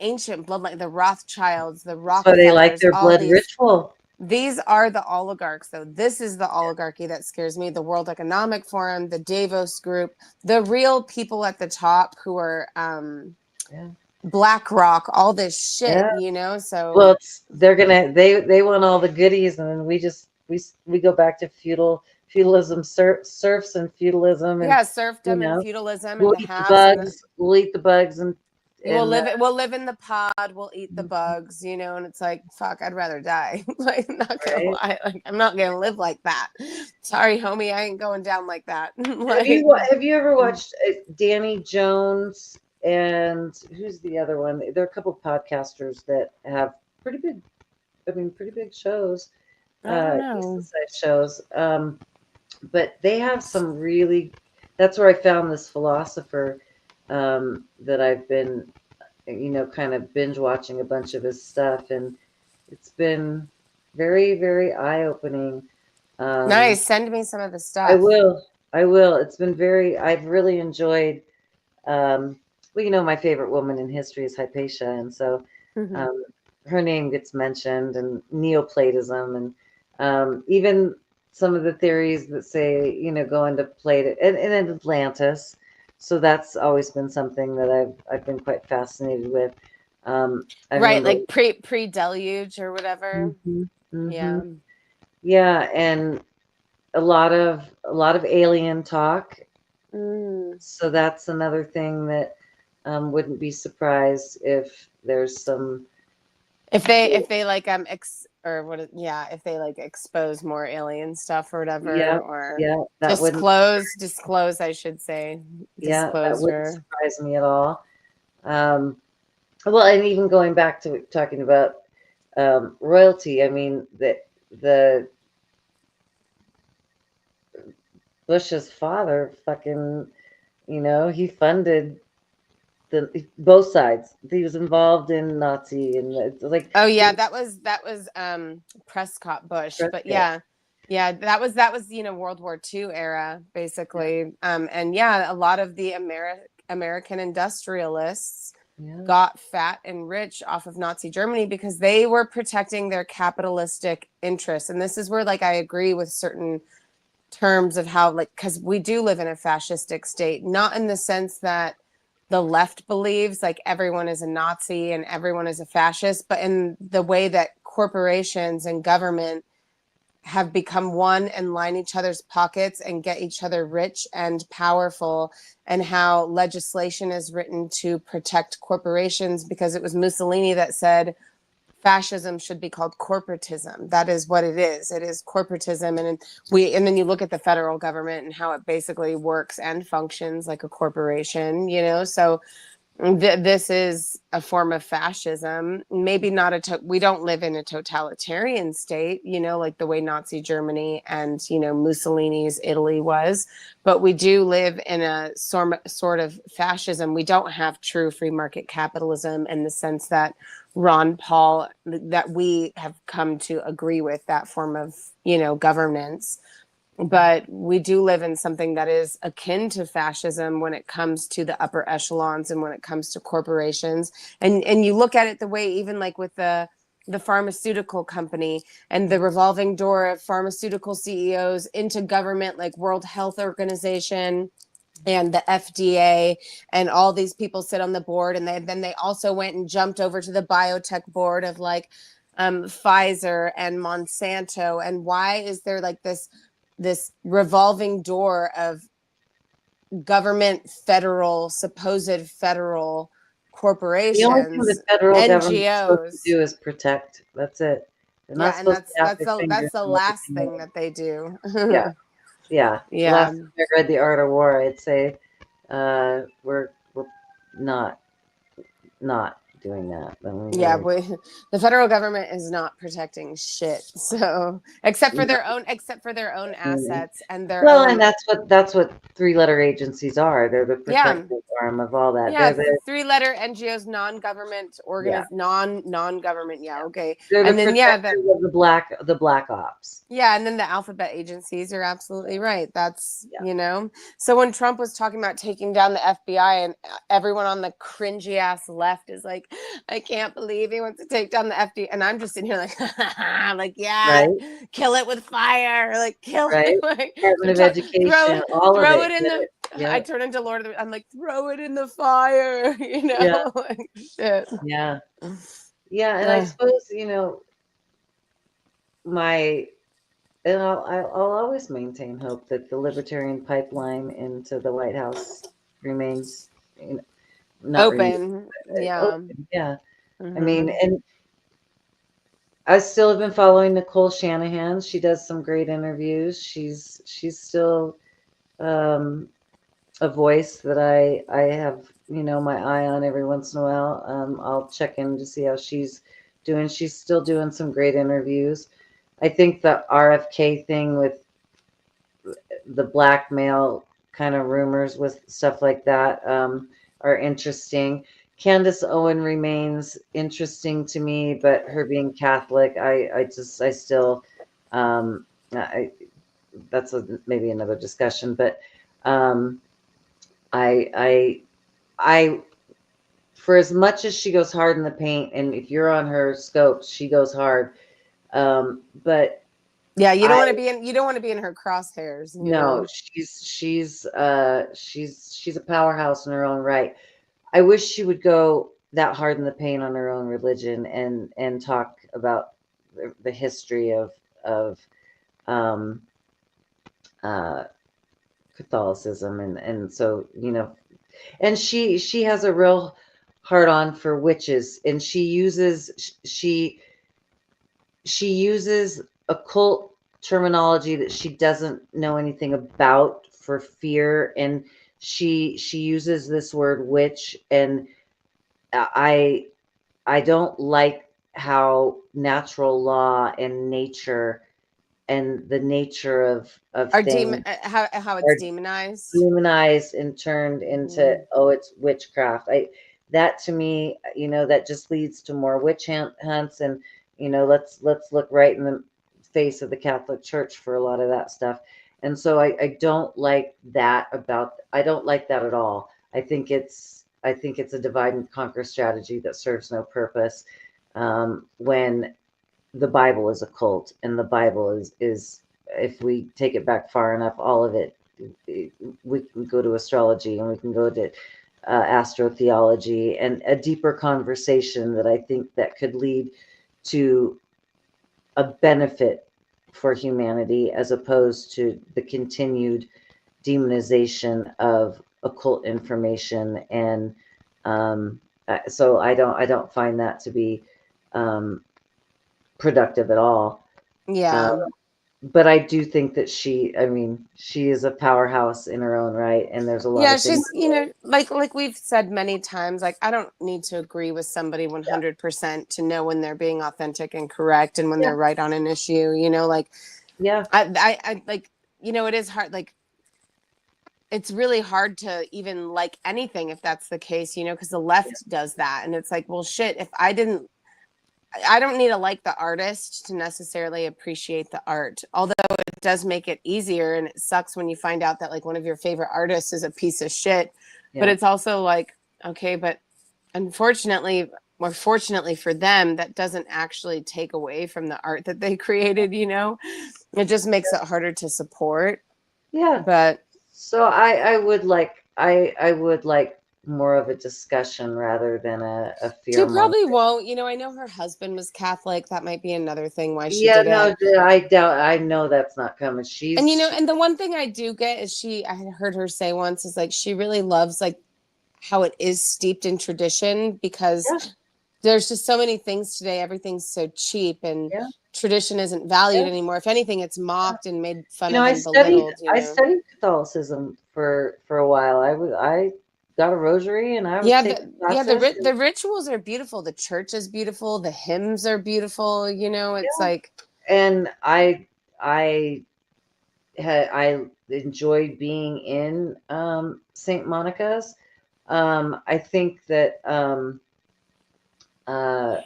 ancient blood, like the Rothschilds, the
That's why they like
Rockefellers,
their
all
blood
these.
ritual.
These are the oligarchs, though. This is the oligarchy that scares me. The World Economic Forum, the Davos Group, the real people at the top who are
Yeah.
BlackRock, all this shit,
Yeah.
you know?
Well,
So,
they're gonna they want all the goodies, and then we go back to feudalism, serfs and feudalism, and
yeah,
you
serfdom and
know
feudalism and
we'll
the
eat the
haves and the
bugs, we'll eat the bugs, and
we'll live in the pod, we'll eat the bugs, you know, and it's like, fuck, I'd rather die. Like, I'm not gonna
right.
lie, like, I'm not gonna live like that. Sorry, homie, I ain't going down like that. Like,
Have you ever watched Danny Jones and who's the other one? There are a couple of podcasters that have pretty big, I mean, pretty big shows,
I don't
decent
know.
sized shows. But they have some really. That's where I found this philosopher that I've been, kind of binge watching a bunch of his stuff, and it's been very, very eye opening. Um,
Nice, send me some of the
I
stuff.
will. I will. It's been I've really enjoyed. Um, well, my favorite woman in history is Hypatia, and so
Mhm.
um, her name gets mentioned, and Neoplatism, and even some of the theories that say, go into Plato and Atlantis. So that's always been something that I've been quite fascinated with. I
Right,
remember.
like pre deluge or whatever.
Hmm. Hmm.
Yeah.
Yeah, and a lot of alien talk.
Mm.
So that's another thing that wouldn't be surprised if there's some.
If they like or yeah, if they like expose more alien stuff or whatever,
Yeah,
or
yeah, that wouldn't.
disclose, I should say,
Yeah, that wouldn't
disclosure.
surprise me at all. Um, well, and even going back to talking about royalty, I mean the Bush's father, fucking, he funded both sides. He was involved in Nazi, and it's like
Oh yeah,
he
that was Prescott Bush, but
Prescott.
yeah. Yeah, that was World War II era basically. And yeah, a lot of the American industrialists
Yeah,
got fat and rich off of Nazi Germany because they were protecting their capitalistic interests. And this is where like I agree with certain terms of how, like, because we do live in a fascistic state, not in the sense that the left believes like everyone is a Nazi and everyone is a fascist, but in the way that corporations and government have become one and line each other's pockets and get each other rich and powerful, and how legislation is written to protect corporations, because it was Mussolini that said fascism should be called corporatism. That is what it is. It is corporatism. And then you look at the federal government and how it basically works and functions like a corporation, you know? So this is a form of fascism. Maybe not we don't live in a totalitarian state, you know, like the way Nazi Germany and, Mussolini's Italy was, but we do live in a sort of fascism. We don't have true free market capitalism in the sense that Ron Paul, that we have come to agree with that form of, governance. But we do live in something that is akin to fascism when it comes to the upper echelons and when it comes to corporations. And you look at it the way, even like with the pharmaceutical company and the revolving door of pharmaceutical CEOs into government, like World Health Organization, and the FDA and all these people sit on the board, and then they also went and jumped over to the biotech board of like Pfizer and Monsanto. And why is there like this revolving door of government, federal, supposed federal
The only thing the
corporations,
federal government's supposed to
NGOs?
do is protect. That's it. They're not
Yeah, and
supposed to have their
that's
fingers
the
in
last
everything.
thing that they do.
Yeah, yeah.
Yeah.
Last time I read The Art of War, I'd say we're not not doing that. I mean,
Yeah, the federal government is not protecting shit. So, except for their own
we're
assets and their
well, and
own,
that's what three-letter agencies are. They're the
yeah,
protective arm of all that.
yeah, three-letter NGOs, non-government
Yeah,
non-government. Yeah, okay.
they're the
And then yeah,
protectors of the black ops.
yeah, and then the alphabet agencies are absolutely right. That's,
Yeah,
So when Trump was talking about taking down the FBI, and everyone on the cringy ass left is like, I can't believe he wants to take down the FBI. And I'm just sitting here like, like, yeah,
right,
kill it with fire. Like, kill
right.
it. Like,
Department of Education, all of
throw
it.
it in
Get
the,
it.
I
Yep.
turn into Lord of the, I'm like, throw it in the fire,
Yeah,
like, shit.
yeah, yeah. And I
Ugh.
suppose my and I'll always maintain hope that the libertarian pipeline into the White House remains, you know, not renewed,
Open. Yeah.
open. Yeah, I mean,
Hmm.
and I still have been following Nicole Shanahan. She does some great interviews. She's still um, a voice that I have my eye on every once in a while. I'll check in to see how she's doing. She's still doing some great interviews. I think the RFK thing with the blackmail kind of rumors with stuff like that are interesting. Candace Owen remains interesting to me, but her being Catholic, I still, I that's maybe another discussion, but um, I, I, I, for as much as she goes hard in the paint, and if you're on her scope, she goes hard. But
Yeah,
I
you don't want to be in her crosshairs,
no, she's a powerhouse in her own right. I wish she would go that hard in the paint on her own religion and talk about the history of um, uh, Catholicism and so and she has a real hard on for witches, and she uses occult terminology that she doesn't know anything about for fear, and she uses this word witch, and I I don't like how natural law and nature and the nature of
Are
things
how it's
are
demonized.
demonized and turned into,
Mhm.
oh, it's witchcraft. I That to me, that just leads to more hunts, and let's look right in the face of the Catholic Church for a lot of that stuff. And so I don't like that about I don't like that at all. I think it's a divide and conquer strategy that serves no purpose. When the Bible is a cult, and the Bible is if we take it back far enough, all of it. We can go to astrology, and we can go to astrotheology, and a deeper conversation that I think that could lead to a benefit for humanity, as opposed to the continued demonization of occult information. And so I don't find that to be um, productive at all. Um,
Yeah.
but I do think that I mean, she is a powerhouse in her own right, and there's a lot
Yeah,
of things.
she's, like we've said many times, like I don't need to agree with somebody
Yeah,
100% to know when they're being authentic and correct and when
yeah,
they're right on an issue, like
yeah,
I like, it is hard, like it's really hard to even like anything if that's the case, because the
yeah,
left does that, and it's like, well, shit, if I don't need to like the artist to necessarily appreciate the art. Although it does make it easier, and it sucks when you find out that like one of your favorite artists is a piece of shit. But
yeah,
it's also like, okay, but unfortunately, or fortunately for them, that doesn't actually take away from the art that they created, It just makes it harder to support.
yeah.
But
So I would like more of a discussion rather than a
She
fear
probably
monger.
won't. You know, I know her husband was Catholic. That might be another thing why she
Yeah,
did
no,
it.
I doubt. I know that's not coming.
And you know,
She
and the one thing I do get is I had heard her say once is like she really loves like how it is steeped in tradition because
yeah,
there's just so many things today. Everything's so cheap and
yeah,
tradition isn't valued
yeah.
anymore. If anything, it's mocked and made fun
You know,
of
I
and
studied
belittled, you
I
know.
studied Catholicism for a while. I got a rosary and I was
Yeah,
taking
the
classes.
the rituals are beautiful. The church is beautiful. The hymns are beautiful. You know, it's
Yeah,
like,
and I enjoyed being in St. Monica's. I think that uh,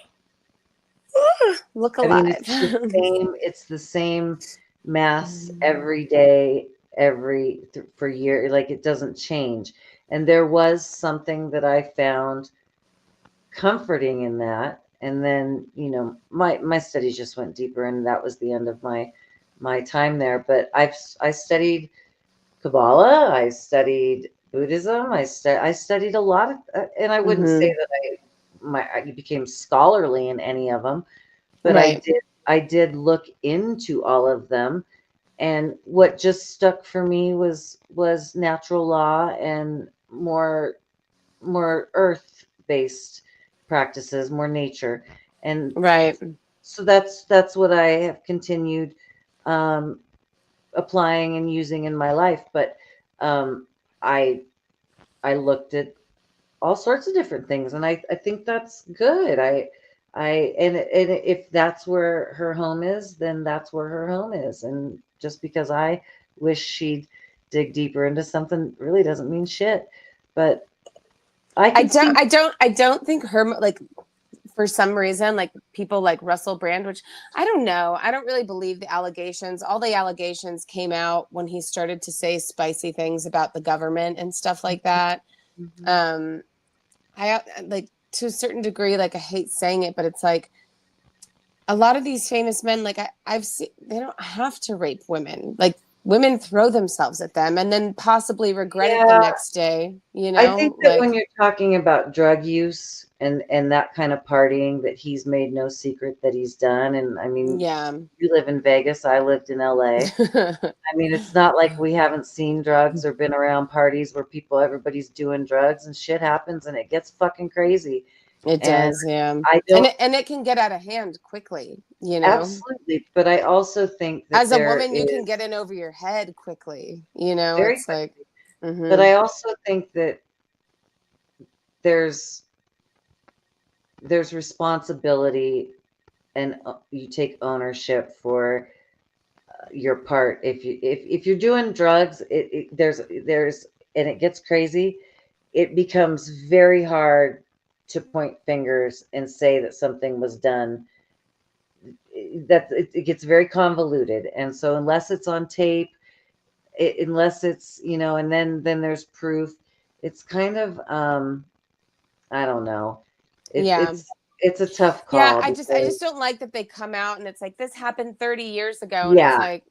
look
I mean
alive.
it's the same mass every day, for year. Like it doesn't change. And there was something that I found comforting in that. And then my studies just went deeper, and that was the end of my time there. But I studied Kabbalah, I studied Buddhism, I studied a lot of, and I wouldn't say
Hmm.
that I became scholarly in any of them, but
Right.
I did look into all of them. And what just stuck for me was natural law and more earth based practices, more nature. And
Right.
so that's what I have continued um, applying and using in my life. But um, I I looked at all sorts of different things, and I think that's good. And if that's where her home is, then that's where her home is. And just because I wish she'd dig deeper into something really doesn't mean shit. But I
I
could
don't
see,
I don't I don't think her like for some reason like people like Russell Brand, which I don't know. I don't really believe the allegations. All the allegations came out when he started to say spicy things about the government and stuff like that.
Mhm.
Um I like to a certain degree like I hate saying it, but it's like a lot of these famous men like I've seen they don't have to rape women. Like women throw themselves at them and then possibly regret it the
Yeah,
next day, you
I think
know?
that when
Like
you're talking about drug use and that kind of partying, that he's made no secret that he's done. And I mean,
yeah.
you live in Vegas, I lived in LA. I mean, it's not like we haven't seen drugs or been around parties where everybody's doing drugs, and shit happens and it gets fucking crazy.
It
And
does, yeah.
I don't
And it can get out of hand quickly, you know.
absolutely, but I also think that
As a
there
woman, you can get
is
in over your head quickly, you know.
very
It's like,
quickly, but
mm-hmm.
I also think that there's there's responsibility, and you take ownership for your part. If you're doing drugs, there's and it gets crazy, it becomes very hard to point fingers and say that something was done. It gets very convoluted, and so unless it's on tape, unless it's and then there's proof, it's kind of I don't know, it,
Yeah.
it's it's a tough
Yeah,
call
I just
because
don't like that they come out and it's like this happened 30 years ago and it's
yeah,
like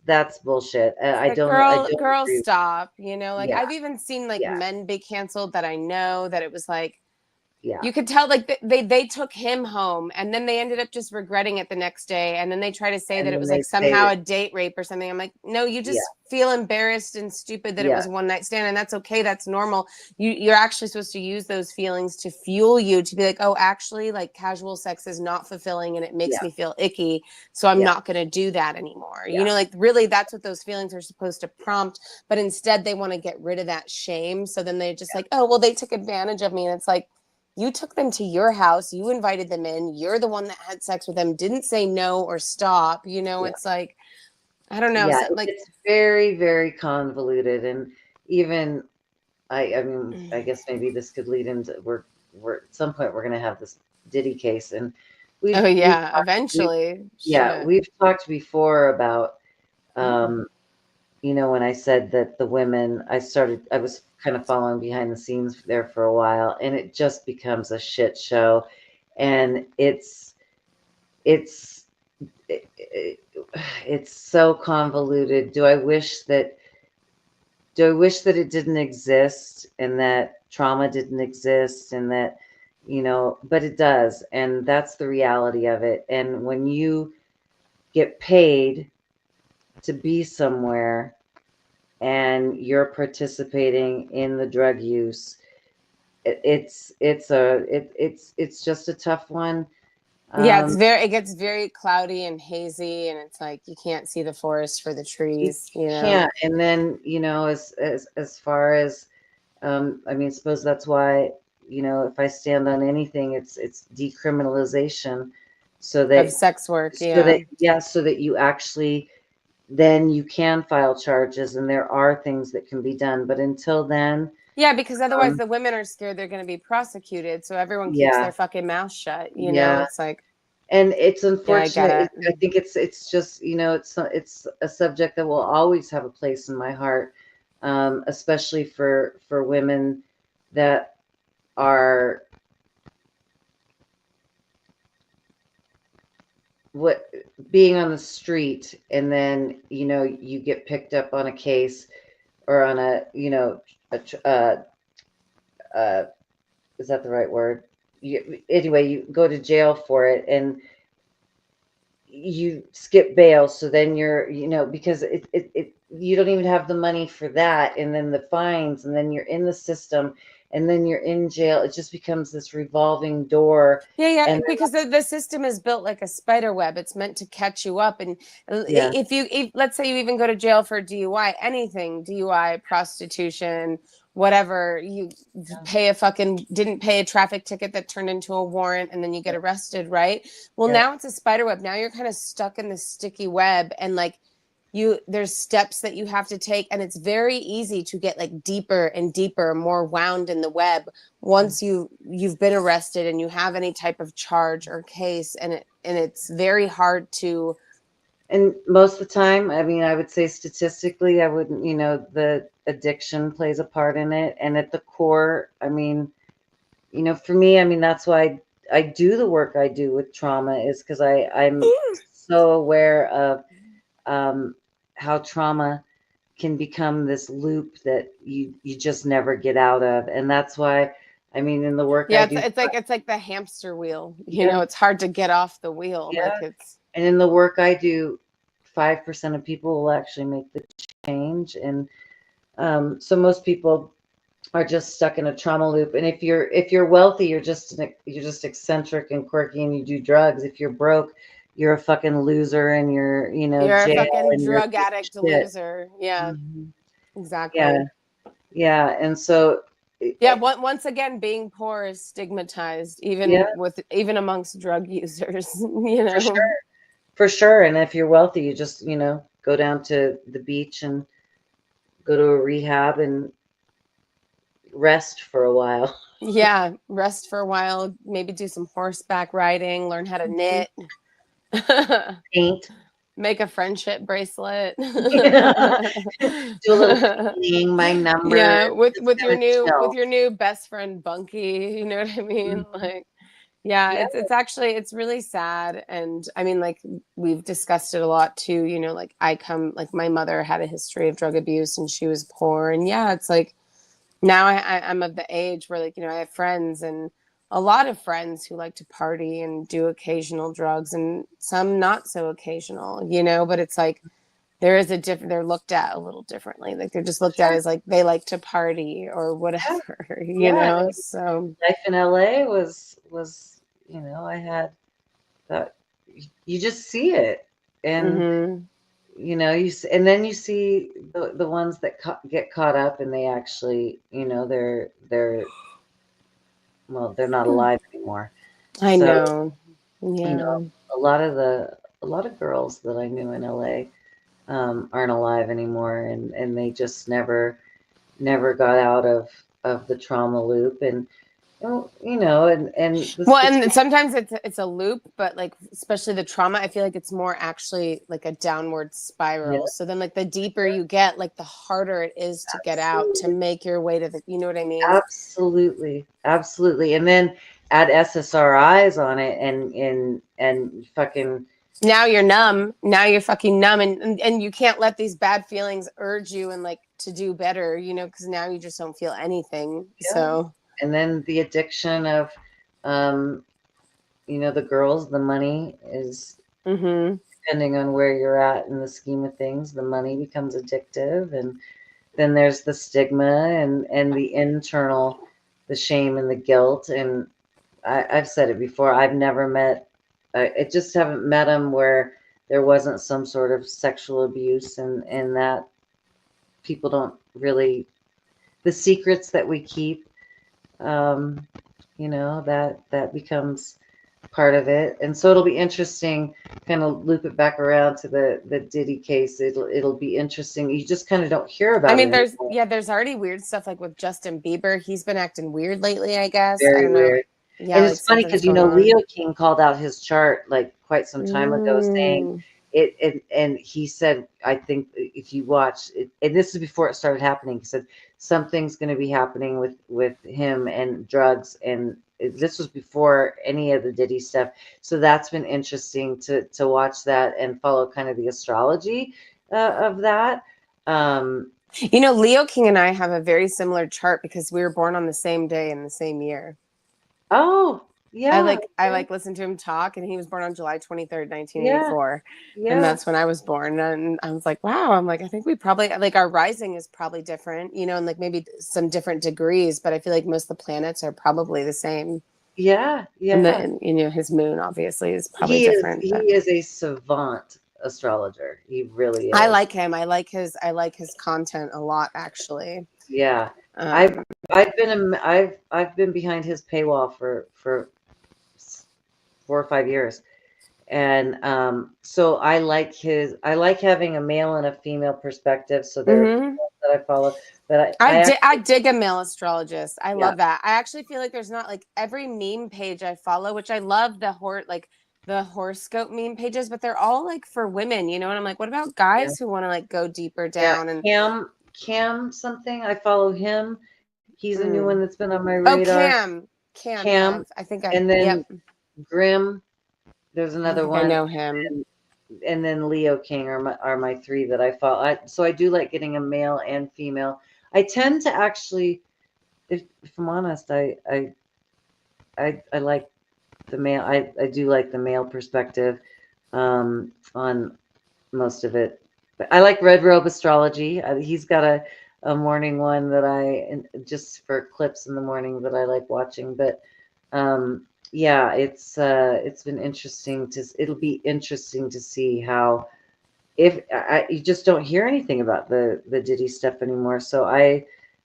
that's bullshit.
it's
I
like
don't I don't
girl
agree.
stop, you know? Like
Yeah,
I've even seen like
yeah,
men be canceled that I know that it was like
yeah,
you could tell like they took him home and then they ended up just regretting it the next day and then they try to say
and
that it
then
was
they
like
say
somehow
that
a date rape or something. I'm like, no, you
yeah,
just feel embarrassed and stupid that it
yeah,
was a one night stand and that's okay, that's normal. You're actually supposed to use those feelings to fuel you to be like, oh, actually like casual sex is not fulfilling and it makes
yeah,
me feel icky, so I'm
yeah,
not going to do that anymore, you
yeah,
know, like really that's what those feelings are supposed to prompt. But instead they want to get rid of that shame, so then they just like, oh well, they took advantage of me. And it's like, you took them to your house, you invited them in, you're the one that had sex with them, didn't say no or stop, you know.
yeah.
It's like I don't know,
Yeah,
so, like
it's very, very convoluted. And even I mean, I guess maybe this could lead into we're at some point we're gonna have this Diddy case, and
oh
we've
yeah,
talked
eventually
yeah,
shit.
we've talked before about um, when I said that the women I was kind of following behind the scenes there for a while, and it just becomes a shit show, and it's it, it, it's so convoluted. Do I wish that do I wish that it didn't exist and that trauma didn't exist and that, but it does. And that's the reality of it. And when you get paid to be somewhere and you're participating in the drug use, it's just a tough one.
Yeah,
Um,
it gets very cloudy and hazy, and it's like you can't see the forest for the
you
trees, you know.
can't. And then, as far as, I mean, suppose that's why, if I stand on anything, it's decriminalization, so
Of
that
sex work, yeah.
so that you actually, then you can file charges and there are things that can be done. But until then,
Yeah, because otherwise
um,
the women are scared they're going to be prosecuted, so everyone keeps
yeah,
their fucking mouth shut, you know.
yeah.
It's like,
And it's
yeah, I get
unfortunate.
it.
I think it's just, it's a subject that will always have a place in my heart, especially for women that are what being on the street, and then you get picked up on a case or on a, a uh, is that the right word? Anyway, you go to jail for it and you skip bail, so then you're, because you don't even have the money for that, and then the fines, and then you're in the system, and then you're in jail. It just becomes this revolving door.
Yeah, yeah,
And
because the system is built like a spider web. It's meant to catch you up. And
yeah,
if let's say you even go to jail for DUI, anything, DUI, prostitution, whatever, you didn't pay a traffic ticket that turned into a warrant and then you get arrested, right? Well,
yeah,
now it's a spider web. Now you're kind of stuck in this sticky web, and like there's steps that you have to take, and it's very easy to get like deeper and deeper, more wound in the web once you've been arrested and you have any type of charge or case, and it's very hard to.
and most of the time, I mean, I would say statistically, I wouldn't, the addiction plays a part in it. And at the core, I mean, for me, I mean, that's why I do the work I do with trauma, is because I'm so aware of, um, how trauma can become this loop that you just never get out of. And that's why, I mean, in the work I
Yeah,
do,
it's like the hamster wheel, you
yeah,
know. It's hard to get off the wheel,
yeah,
like it's.
and in the work I do, 5% of people will actually make the change. And so most people are just stuck in a trauma loop. And if you're wealthy, you're just eccentric and quirky and you do drugs. If you're broke, you're a fucking loser and you're,
You're a
jail
fucking
and you're a
drug
piece of
addict
shit.
loser. Yeah,
Hmm. Yeah,
exactly.
yeah. And so,
Yeah, once again, being poor is stigmatized,
yeah,
even amongst drug users, you
for sure,
know.
for sure. And if you're wealthy, you just, go down to the beach and go to a rehab and rest for a while.
Yeah, rest for a while, maybe do some horseback riding, learn how to
Mhm.
knit,
Paint.
make a friendship bracelet.
Do a little painting, my number,
Yeah,
just kind of
with
chill.
your new best friend Bunky, you know what I mean?
Mhm.
Like, yeah,
Yeah,
it's actually it's really sad. And I mean, like, we've discussed it a lot too, you know, like like my mother had a history of drug abuse and she was poor, and yeah, it's like now I'm of the age where, like, you know, I have friends, and a lot of friends who like to party and do occasional drugs, and some not so occasional, you know. But it's like there is a different, they're looked at a little differently, like they're just looked at
sure.
as like they like to party or
Yeah,
whatever, you
yeah.
know. So
Life in LA was, I had that. You just see it, and
mhm.
and then you see the ones that get caught up, and they actually, they're not alive anymore.
I
So,
know.
you know,
Yeah.
a lot of girls that I knew in LA, aren't alive anymore, and they just never got out of the trauma loop. And and the
Well, and
statistics.
sometimes it's a loop, but like especially the trauma, I feel like it's more actually like a downward
Yeah,
spiral. So then, like, the deeper you get, like the harder it is to get out, to
absolutely,
make your way to the, you know what I mean?
absolutely, absolutely. And then add SSRIs on it, and fucking,
Now you're numb. Now you're fucking numb, and you can't let these bad feelings urge you and like to do better, you know, because now you just don't feel anything.
Yeah.
So,
And then the addiction of, um, the girls, the money is,
mm-hmm.
depending on where you're at in the scheme of things, the money becomes addictive. And then there's the stigma and the internal, the shame and the guilt. And I've said it before, I've never met, I just haven't met him where there wasn't some sort of sexual abuse, and that people don't really, the secrets that we keep, um, that becomes part of it. And so it'll be interesting, kind of loop it back around to the Diddy case. It'll be interesting. You just kind of don't hear
I
about it
mean,
anymore.
there's already weird stuff like with Justin Bieber. He's been acting weird lately, I guess. I
Very
don't know.
weird.
Yeah,
And
like
it's funny
something's
because
going on.
Leo King called out his chart like quite some time ago, saying
Mm.
it, and he said, I think if you watch it, and this is before it started happening, he said something's going to be happening with him and drugs, and this was before any of the Diddy stuff. So that's been interesting to watch that and follow kind of the astrology of that. Um,
You know, Leo King and I have a very similar chart because we were born on the same day in the same year.
oh yeah,
I
okay,
like listened to him talk, and he was born on July 23rd,
yeah,
1984. And
yeah,
that's when I was born. And I was like, wow, I'm like, I think we probably like our rising is probably different, you know, and like maybe some different degrees, but I feel like most of the planets are probably the same.
yeah,
And
yeah.
then, you know, his moon obviously is probably
He is
different, but
he is a savant astrologer. He really
I
is.
like him. I like his content a lot, actually.
Yeah. I've
Um,
I've been behind his paywall for 4 or 5 years. And so I like having a male and a female perspective. So there are
mhm.
people that I follow. But I
I
actually,
dig a male astrologist. I
yeah,
love that. I actually feel like there's not like every meme page I follow, which I love the horoscope meme pages, but they're all like for women, you know. And I'm like, what about
yeah,
guys who want to like go deeper
yeah.
down and
Cam something. I follow him. He's a new one
mm.
that's been on my
Oh,
radar.
Cam, yeah.
Cam,
I
and
yep.
then Grim. There's
I don't
another
think I
one,
know him.
and then Leo King are my three that I follow. So I do like getting a male and female. I tend to actually, if I'm honest, I like the male. I do like the male perspective, on most of it. But I like Red Robe Astrology. He's got a morning one that just for clips in the morning that I like watching. But yeah, it's been interesting it'll be interesting to see how, if you just don't hear anything about the Diddy stuff anymore. So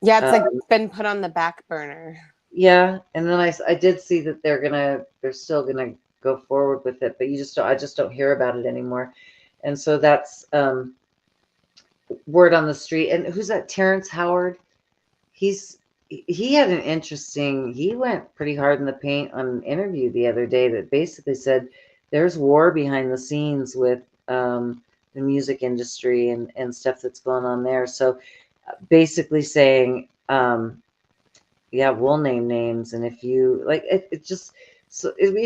Yeah, it's like
um,
been put on the back burner.
yeah, and then I did see that they're still gonna go forward with it, but I just don't hear about it anymore. And so that's word on the street. And who's that? Terrence Howard. He's he had an interesting. He went pretty hard in the paint on an interview the other day that basically said there's war behind the scenes with the music industry and stuff that's going on there. So basically saying, yeah, we'll name names, and if you like, it just, so it'd be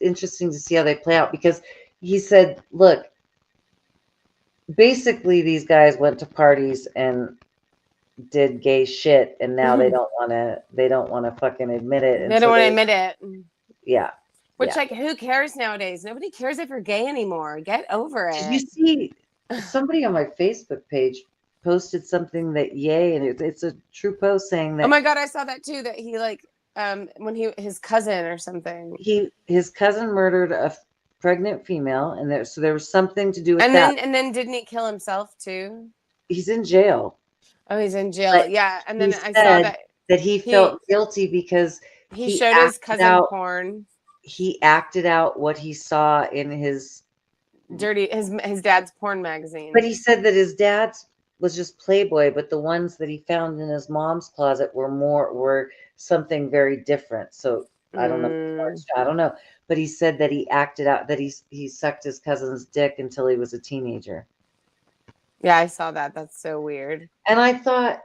interesting to see how they play out, because he said, look, basically these guys went to parties and did gay shit, and now
They
they don't want to fucking admit it, and
don't
so
want to
they,
admit it.
yeah,
Which,
yeah.
like, who cares nowadays? Nobody cares if you're gay anymore. Get over
Did you
it.
see somebody on my Facebook page posted something that yay, and it's a true post saying
Oh
that
my god, I saw that too. That he like when he his cousin or something,
his cousin murdered a pregnant female, and there was something to do with that.
and then didn't he kill himself too?
He's in jail,
Oh, he's in jail.
but
Yeah, and
he
then I saw
said
that
that he
he
felt guilty because
he
he
showed his
acted
cousin
out
porn.
he acted out what he saw in his,
Dirty his dad's porn
but
magazine.
he said that his dad's was just Playboy, but the ones that he found in his mom's closet were something very different. So I don't know if it's
Mm,
I don't know, but he said that he acted out that he sucked his cousin's dick until he was a teenager.
yeah, I saw that. That's so weird.
And I thought,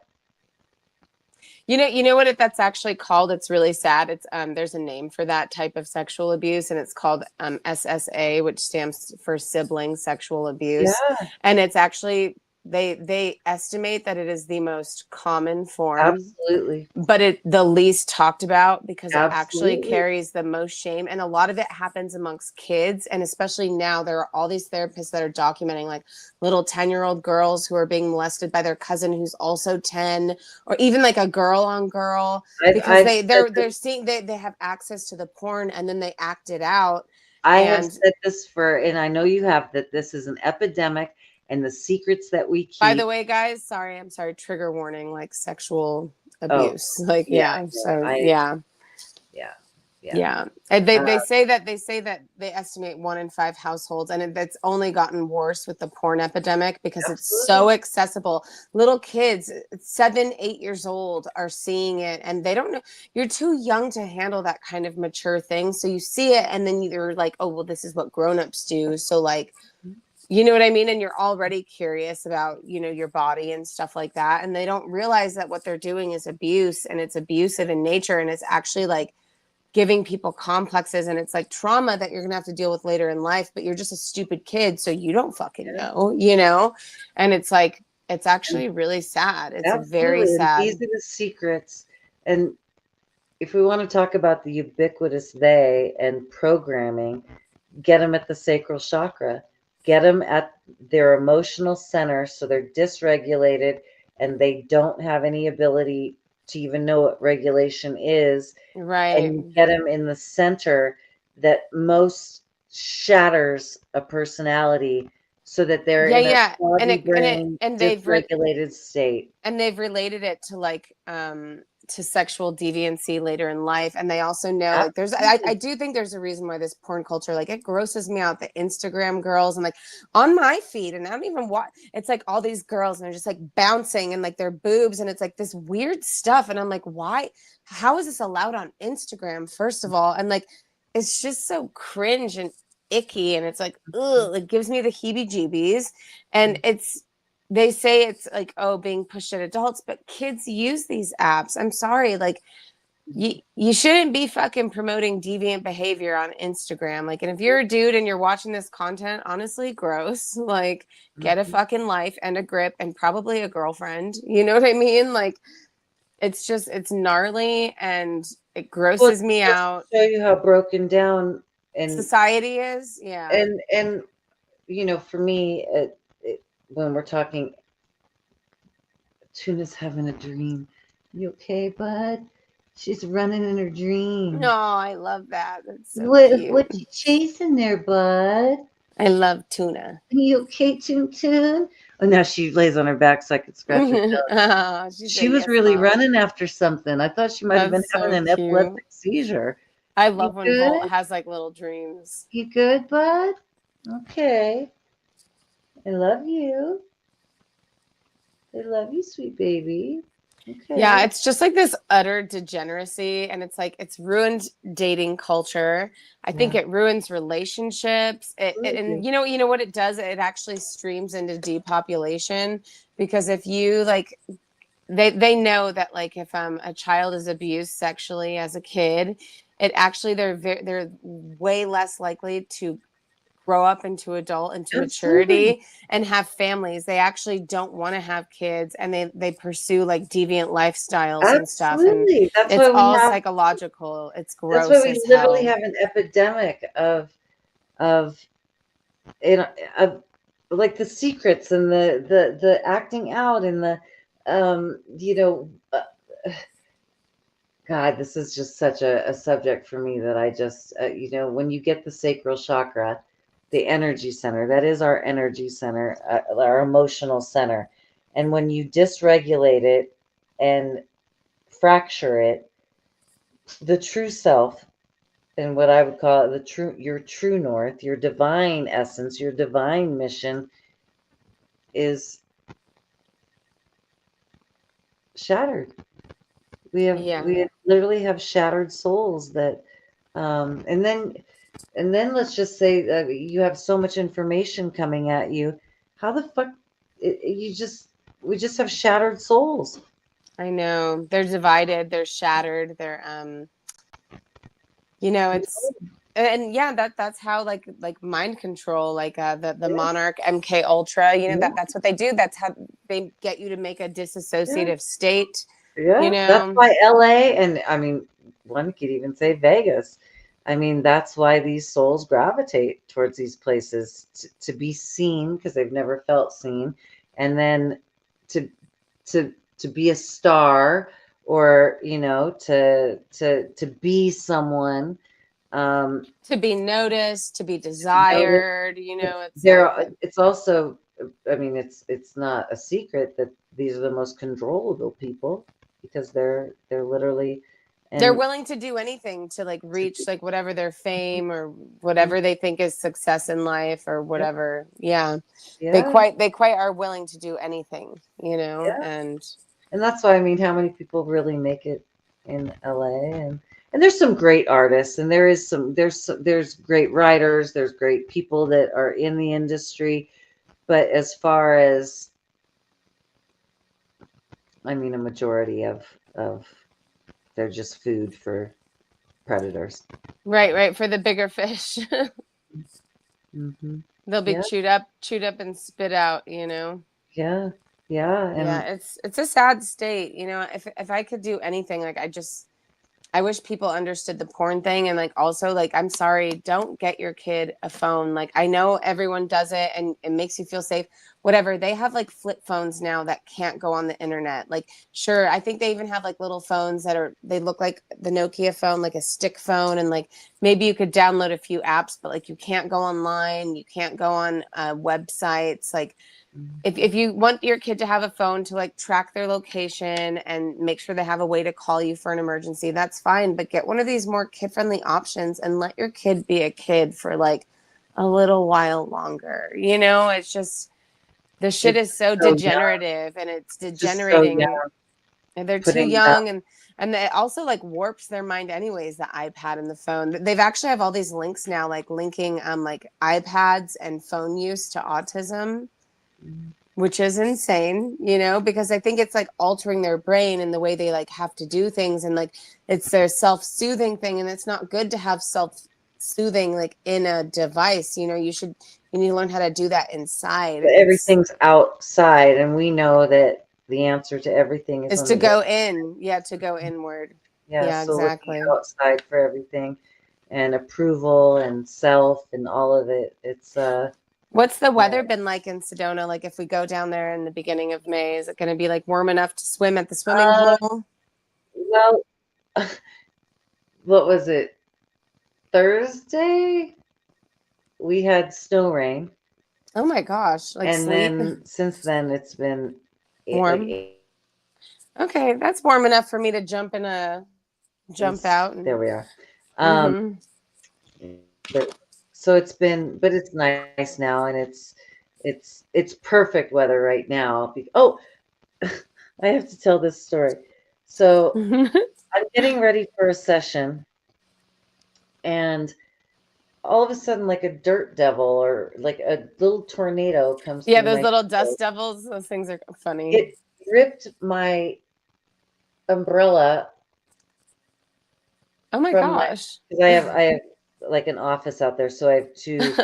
You know what that's actually called? It's really sad. It's there's a name for that type of sexual abuse, and it's called SSA, which stands for sibling sexual abuse.
yeah,
And it's actually they estimate that it is the most common form,
Absolutely.
but the least talked about because it actually
Absolutely.
carries the most shame. And a lot of it happens amongst kids. And especially now, there are all these therapists that are documenting like little 10-year-old girls who are being molested by their cousin who's also 10, or even like a girl on girl, because
I've said
they're seeing they have access to the porn and then they act it out.
I have
And
said this and I know you have, that this is an epidemic, and the secrets that we
by the
keep.
way, guys, sorry, I'm sorry, trigger warning, like sexual
Oh,
abuse. Like,
yeah,
yeah.
no,
So yeah.
yeah, yeah.
Yeah, and
Uh,
they say that they estimate 1 in 5 households, and that's only gotten worse with the porn epidemic because it's so
Absolutely.
accessible. Little kids, 7, 8 years old, are seeing it, and they don't know. You're too young to handle that kind of mature thing, so you see it, and then you're like, oh well, this is what grown-ups do. So like, you know what I mean? And you're already curious about, your body and stuff like that. And they don't realize that what they're doing is abuse, and it's abusive in nature. And it's actually like giving people complexes, and it's like trauma that you're going to have to deal with later in life, but you're just a stupid kid. So you don't fucking
Yeah,
know. And it's like, it's
and
actually really sad. It's very
absolutely. And these
sad.
are the secrets. And if we want to talk about the ubiquitous they and programming, get them at the sacral chakra, get them at their emotional center so they're dysregulated and they don't have any ability to even know what regulation is.
Right.
And you get them in the center that most shatters a personality so that they're
Yeah,
in a
yeah. And
foggy
it and it
brain,
and
dysregulated state.
they've related it to like to sexual deviancy later in life. And they also know like I
Absolutely.
do think there's a reason why this porn culture, like, it grosses me out, the Instagram girls, and like on my feed, and I don't even watch, it's like all these girls and they're just like bouncing and like their boobs, and it's like this weird stuff, and I'm like, why, how is this allowed on Instagram, first of all? And like, it's just so cringe and icky, and it's like, ugh, it gives me the heebie jeebies. And it's, they say it's like, oh, being pushed at adults, but kids use these apps. I'm sorry, like, you shouldn't be fucking promoting deviant behavior on Instagram. Like, and if you're a dude and you're watching this content, honestly, gross. Like, get a
Mhm.
fucking life and a grip and probably a girlfriend. You know what I mean? Like, it's just, it's gnarly and it
Well,
grosses
it
me
goes to
out.
show you how broken down and
Society is, yeah.
and for me, when we're talking, Tuna's having a dream. You okay, bud? She's running in her
No,
dream.
I love that. That's so
What
cute.
you chasing there, bud?
I love tuna.
You okay, Toon Toon? Oh, now she lays on her back so I could scratch her belly.
Oh, she
She
said,
was
yes,
really
mom.
running after something. I thought she might have been
That's
having
so
an
cute.
epileptic seizure.
I
You
love when Volt
good?
has like little dreams.
You good, bud? Okay. I love you. I love you, sweet baby.
Yeah,
Okay.
it's just like this utter degeneracy, and it's like it's ruined dating culture. I think
Yeah.
it ruins relationships. And
Absolutely.
you know what it does? It actually streams into depopulation, because if you like, they know that like if a child is abused sexually as a kid, it actually, they're way less likely to grow up into adult, into
Absolutely.
maturity, and have families. They actually don't want to have kids, and they pursue like deviant lifestyles and stuff, and
Absolutely.
it's all psychological. It's
That's why
gross
we
as
literally
hell.
have an epidemic of you know of like the secrets and the acting out and the God, this is just such a subject for me that I just when you get the sacral chakra, the energy center, that is our energy center, our emotional center, and when you dysregulate it and fracture it, the true self, and what I would call it, your true north, your divine essence, your divine mission is shattered.
Yeah,
We literally have shattered souls that, and then let's just say that you have so much information coming at you. How the fuck you just we just have shattered souls.
I know, they're divided, they're shattered, they're it's And yeah, that's how like mind control, like the
Yeah,
Monarch MK Ultra,
yeah,
that's what they do. That's how they get you to make a
yeah,
disassociative state, you
yeah. That's
know.
why LA, and I mean, one could even say Vegas. I mean, that's why these souls gravitate towards these places to be seen because they've never felt seen, and then to to be a star, or to be someone, um
To be noticed, to be
notice.
desired,
But
it's
there
like
are, it's also, I mean, it's not a secret that these are the most controllable people because they're literally,
they're
and
willing to do anything to like
to
reach like whatever their
be,
fame or whatever they think is success in life or
yeah,
whatever. Yeah.
yeah,
They quite are willing to do anything,
yeah.
and
And that's why, I mean, how many people really make it in LA? And there's some great artists, and there's great writers, there's great people that are in the industry, but as far as, I mean, a majority of they're just food for predators.
right, right, for the bigger fish.
Hmm.
They'll be
Yeah,
chewed up and spit out,
yeah, yeah,
Yeah,
and
it's a sad state, if I could do anything, like I wish people understood the porn thing, and like also like I'm sorry, don't get your kid a phone. Like I know everyone does it and it makes you feel safe. Whatever. They have like flip phones now that can't go on the internet. Like sure, I think they even have like little phones that they look like the Nokia phone, like a stick phone, and like maybe you could download a few apps, but like you can't go online, you can't go on websites. Like if you want your kid to have a phone to like track their location and make sure they have a way to call you for an emergency, that's fine. But get one of these more kid friendly options and let your kid be a kid for like a little while longer. It's just the shit
it's
is so
so young.
degenerative and it's
It's just so young.
degenerating, and they're too
Putting that.
young, and it also like warps their mind anyways, the iPad and the phone. They've actually have all these links now like linking like iPads and phone use to autism, which is insane, because I think it's like altering their brain and the way they like have to do things, and like it's their self-soothing thing, and it's not good to have self-soothing like in a device. You need to learn how to do that inside.
But everything's outside, and we know that the answer to everything is
Is
on
to
the
go
inside.
in, yeah, to go inward.
Yeah,
Yeah,
so looking
exactly.
outside for everything, and approval and self and all of it. It's
What's the
uh
weather been like in Sedona? Like if we go down there in the beginning of May, is it going to be like warm enough to swim at the swimming
uh
pool?
well, what was it? Thursday we had snow rain,
Oh my gosh, like
and
sleet,
then since then it's been like
warm. Okay, that's warm enough for me to jump out
there
and
we are. Um,
mm-hmm.
but so it's been, but it's nice now, and it's perfect weather right now. Oh, I have to tell this story. So I'm getting ready for a session, and all of a sudden, like a dirt devil or like a little tornado comes
Yeah,
through
those
my
little
window.
dust devils, those things are funny.
It ripped my umbrella
Oh my
from my,
gosh.
because I have like an office out there, so I have two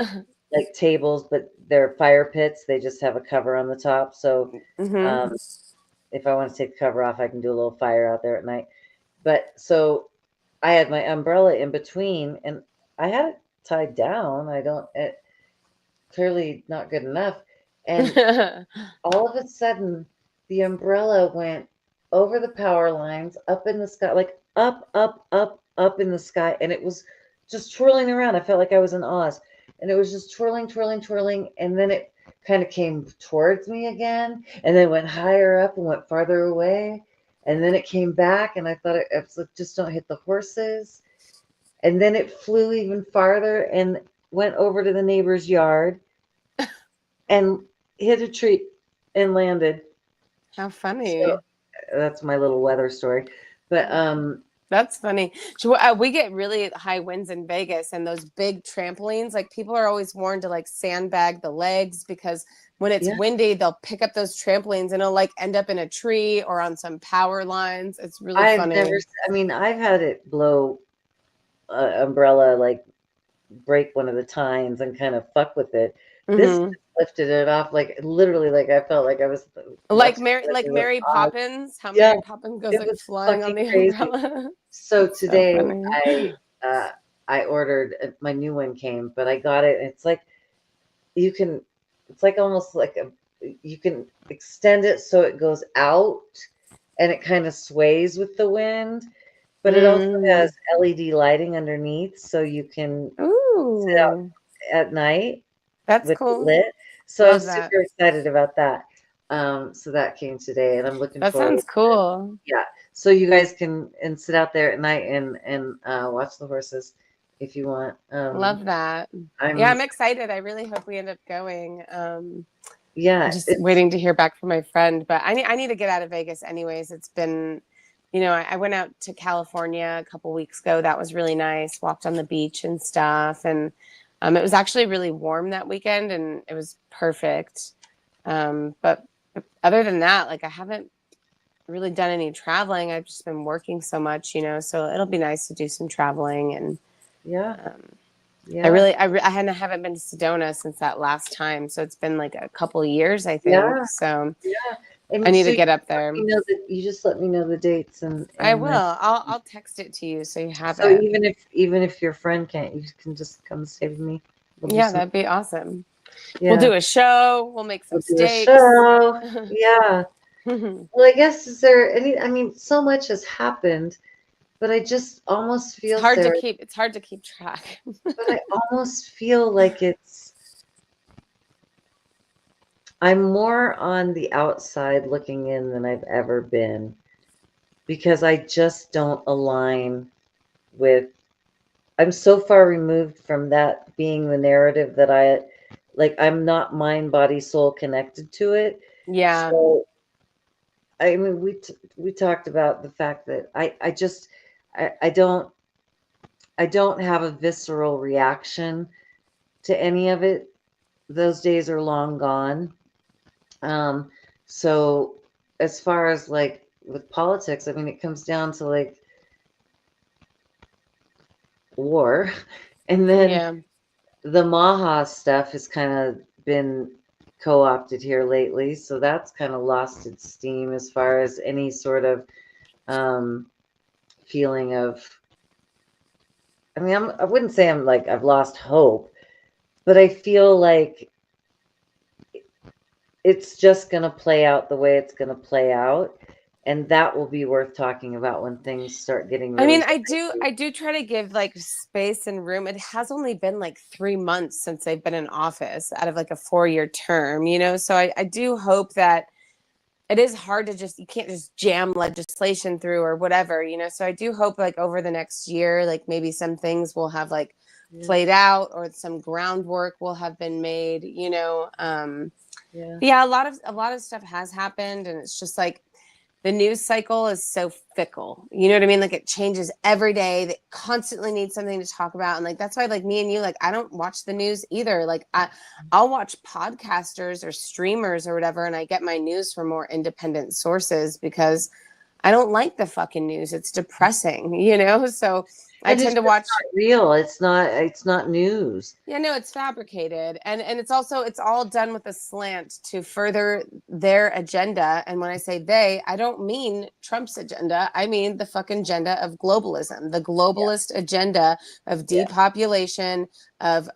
like tables, but they're fire pits. They just have a cover on the top. So
Hmm.
um, if I want to take the cover off, I can do a little fire out there at night. But so I had my umbrella in between, and I had it tied down. I don't, clearly not good enough. And all of a sudden, the umbrella went over the power lines, up in the sky, like up, up, up, up in the sky, and it was just twirling around. I felt like I was in Oz, and it was just twirling, twirling, twirling, and then it kind of came towards me again, and then went higher up and went farther away, and then it came back, and I was like, just don't hit the horses, and then it flew even farther and went over to the neighbor's yard and hit a tree and landed.
How
So
funny.
that's my little weather story. But
That's funny. So, we get really high winds in Vegas, and those big trampolines, like people are always warned to like sandbag the legs because when it's
yeah,
windy, they'll pick up those trampolines and it'll like end up in a tree or on some power lines. It's really
I've never.
funny.
I mean, I've had it blow umbrella like break one of the tines and kind of fuck with it. This
Hmm.
lifted it off, like literally, like I felt like I was
Like
watching
Mary, like
Wizard of
Mary
Oz.
Poppins, how
Yeah,
Mary Poppins goes
it
like
was
flying on
fucking
the
crazy.
umbrella.
So
It's so
today
funny.
uh, I ordered my new one came, but I got it. And it's like you can, it's like almost like you can extend it so it goes out and it kind of sways with the wind, but it also has
Mm.
LED lighting underneath, so you can sit out
Ooh,
at night
that's
with it
cool.
lit. So I
Love
was
that.
super excited about that. So that came today, and I'm looking
That
forward
sounds
to it.
cool.
Yeah. So you guys can and sit out there at night and watch the horses if you want.
Love that. Yeah,
I'm
I'm excited. I really hope we end up going. I'm
yeah.
just
It's
waiting to hear back from my friend, but I need to get out of Vegas anyways. It's been, I went out to California a couple weeks ago. That was really nice. Walked on the beach and stuff, and it was actually really warm that weekend, and it was perfect. But other than that, like I haven't really done any traveling. I've just been working so much, so it'll be nice to do some traveling. And
yeah
um,
yeah
I haven't been to Sedona since that last time, so it's been like a couple years, I think.
yeah
So
yeah.
I
And
need
so
to
you
get up
let
there.
me know that you just let me know the dates
I
and
will. I'll text it to you so you have
so
it.
even if your friend can't, you can just come stay with me. We'll do
Yeah,
some
that'd be awesome. We'll
yeah.
do a show. We'll make some
We'll do a
steaks.
show. Yeah. Well, I guess is there any? I mean, so much has happened, but I just almost feel, Sarah.
It's hard to keep track.
But I almost feel like I'm more on the outside looking in than I've ever been because I just don't align with, I'm so far removed from that being the narrative that I'm not mind, body, soul connected to it.
Yeah.
So, I mean, we talked about the fact that I just, I don't have a visceral reaction to any of it. Those days are long gone. Um, so as far as like with politics, I mean, it comes down to like war, and then
Yeah.
the Maha stuff has kind of been co-opted here lately, so that's kind of lost its steam as far as any sort of um, feeling of. I mean, I wouldn't say I'm like I've lost hope, but I feel like it's just going to play out the way it's going to play out, and that will be worth talking about when things start getting
I
really
mean,
spicy.
I do try to give like space and room. It has only been like 3 months since they've been in office out of like a 4-year term, So I do hope that it is hard to just, you can't just jam legislation through or whatever, So I do hope like over the next year, like maybe some things will have like
Yeah,
played out or some groundwork will have been made,
yeah,
yeah, a lot of stuff has happened, and it's just like the news cycle is so fickle. You know what I mean? Like it changes every day. They constantly need something to talk about. And like that's why like me and you, like I don't watch the news either. Like I'll watch podcasters or streamers or whatever, and I get my news from more independent sources because I don't like the fucking news. It's depressing, So I
and it's
tend to
just
watch.
not real. It's not news.
Yeah, no, it's fabricated. And it's all done with a slant to further their agenda. And when I say they, I don't mean Trump's agenda. I mean the fucking agenda of globalism, the
Yeah,
globalist agenda of
yeah,
depopulation, of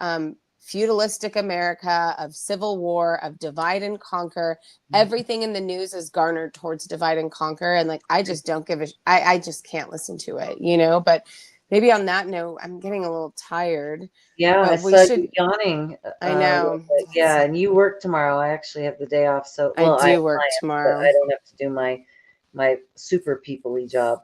feudalistic America, of civil war, of divide and conquer. Everything in the news is garnered towards divide and conquer. And like I just don't give a I just can't listen to it. But maybe on that note, I'm getting a little tired.
yeah. I
But we
saw you
should.
yawning
I
a little
know.
bit. Yeah, and you work tomorrow. I actually have the day off, so
I
well, I have
do work
clients, but
tomorrow.
I don't have to do my super peoply job.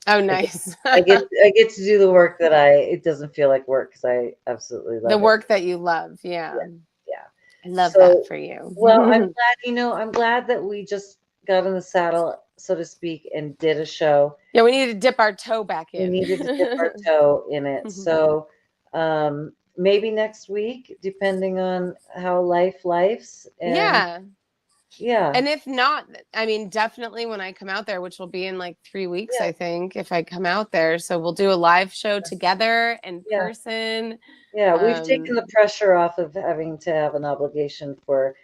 Oh,
I get
nice.
I get to do the work that it doesn't feel like work because I absolutely
The
love it.
work that you love. Yeah.
Yeah, yeah.
I love that
So,
for
well,
you.
I'm glad that we just got in the saddle, so to speak, and did a show.
Yeah, we need to dip our toe back
We
in.
needed to dip our toe in it. So, maybe next week, depending on how life's, and
Yeah.
Yeah.
And if not, I mean, definitely when I come out there, which will be in like 3 weeks,
Yeah.
I think, if I come out there. So we'll do a live show together in
Yeah.
person.
Yeah. We've taken
Um,
the pressure off of having to have an obligation for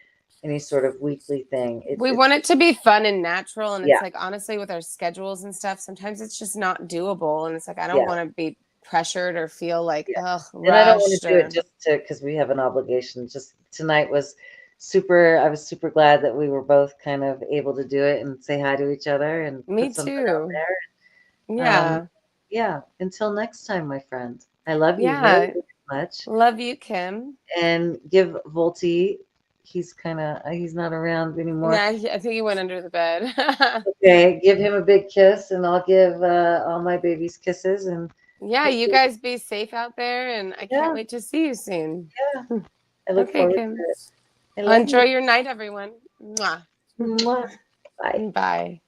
any sort of weekly thing.
we
It's
want it to be fun and natural. And
yeah.
it's like, honestly, with our schedules and stuff, sometimes it's just not doable. And it's like, I don't
Yeah.
want to be pressured or feel like,
Yeah.
ugh,
And I don't want
rushed
to do it
or
just to because we have an obligation. Just tonight was super. I was super glad that we were both kind of able to do it and say hi to each other and
me
put something out
too.
there.
Yeah.
Yeah. Until next time, my friend. I love you very,
Yeah.
very much.
Love you, Kim.
And give Volty. He's not around anymore.
Nah, I think he went under the bed.
Okay, give him a big kiss, and I'll give all my babies kisses, and
Yeah, you
hopefully,
guys be safe out there, and I can't
yeah,
wait to see you soon.
yeah. I look
Okay,
forward to
Kim.
it. I
Well,
love
enjoy
you.
your night, everyone. Mwah.
Mwah. Bye.
Bye.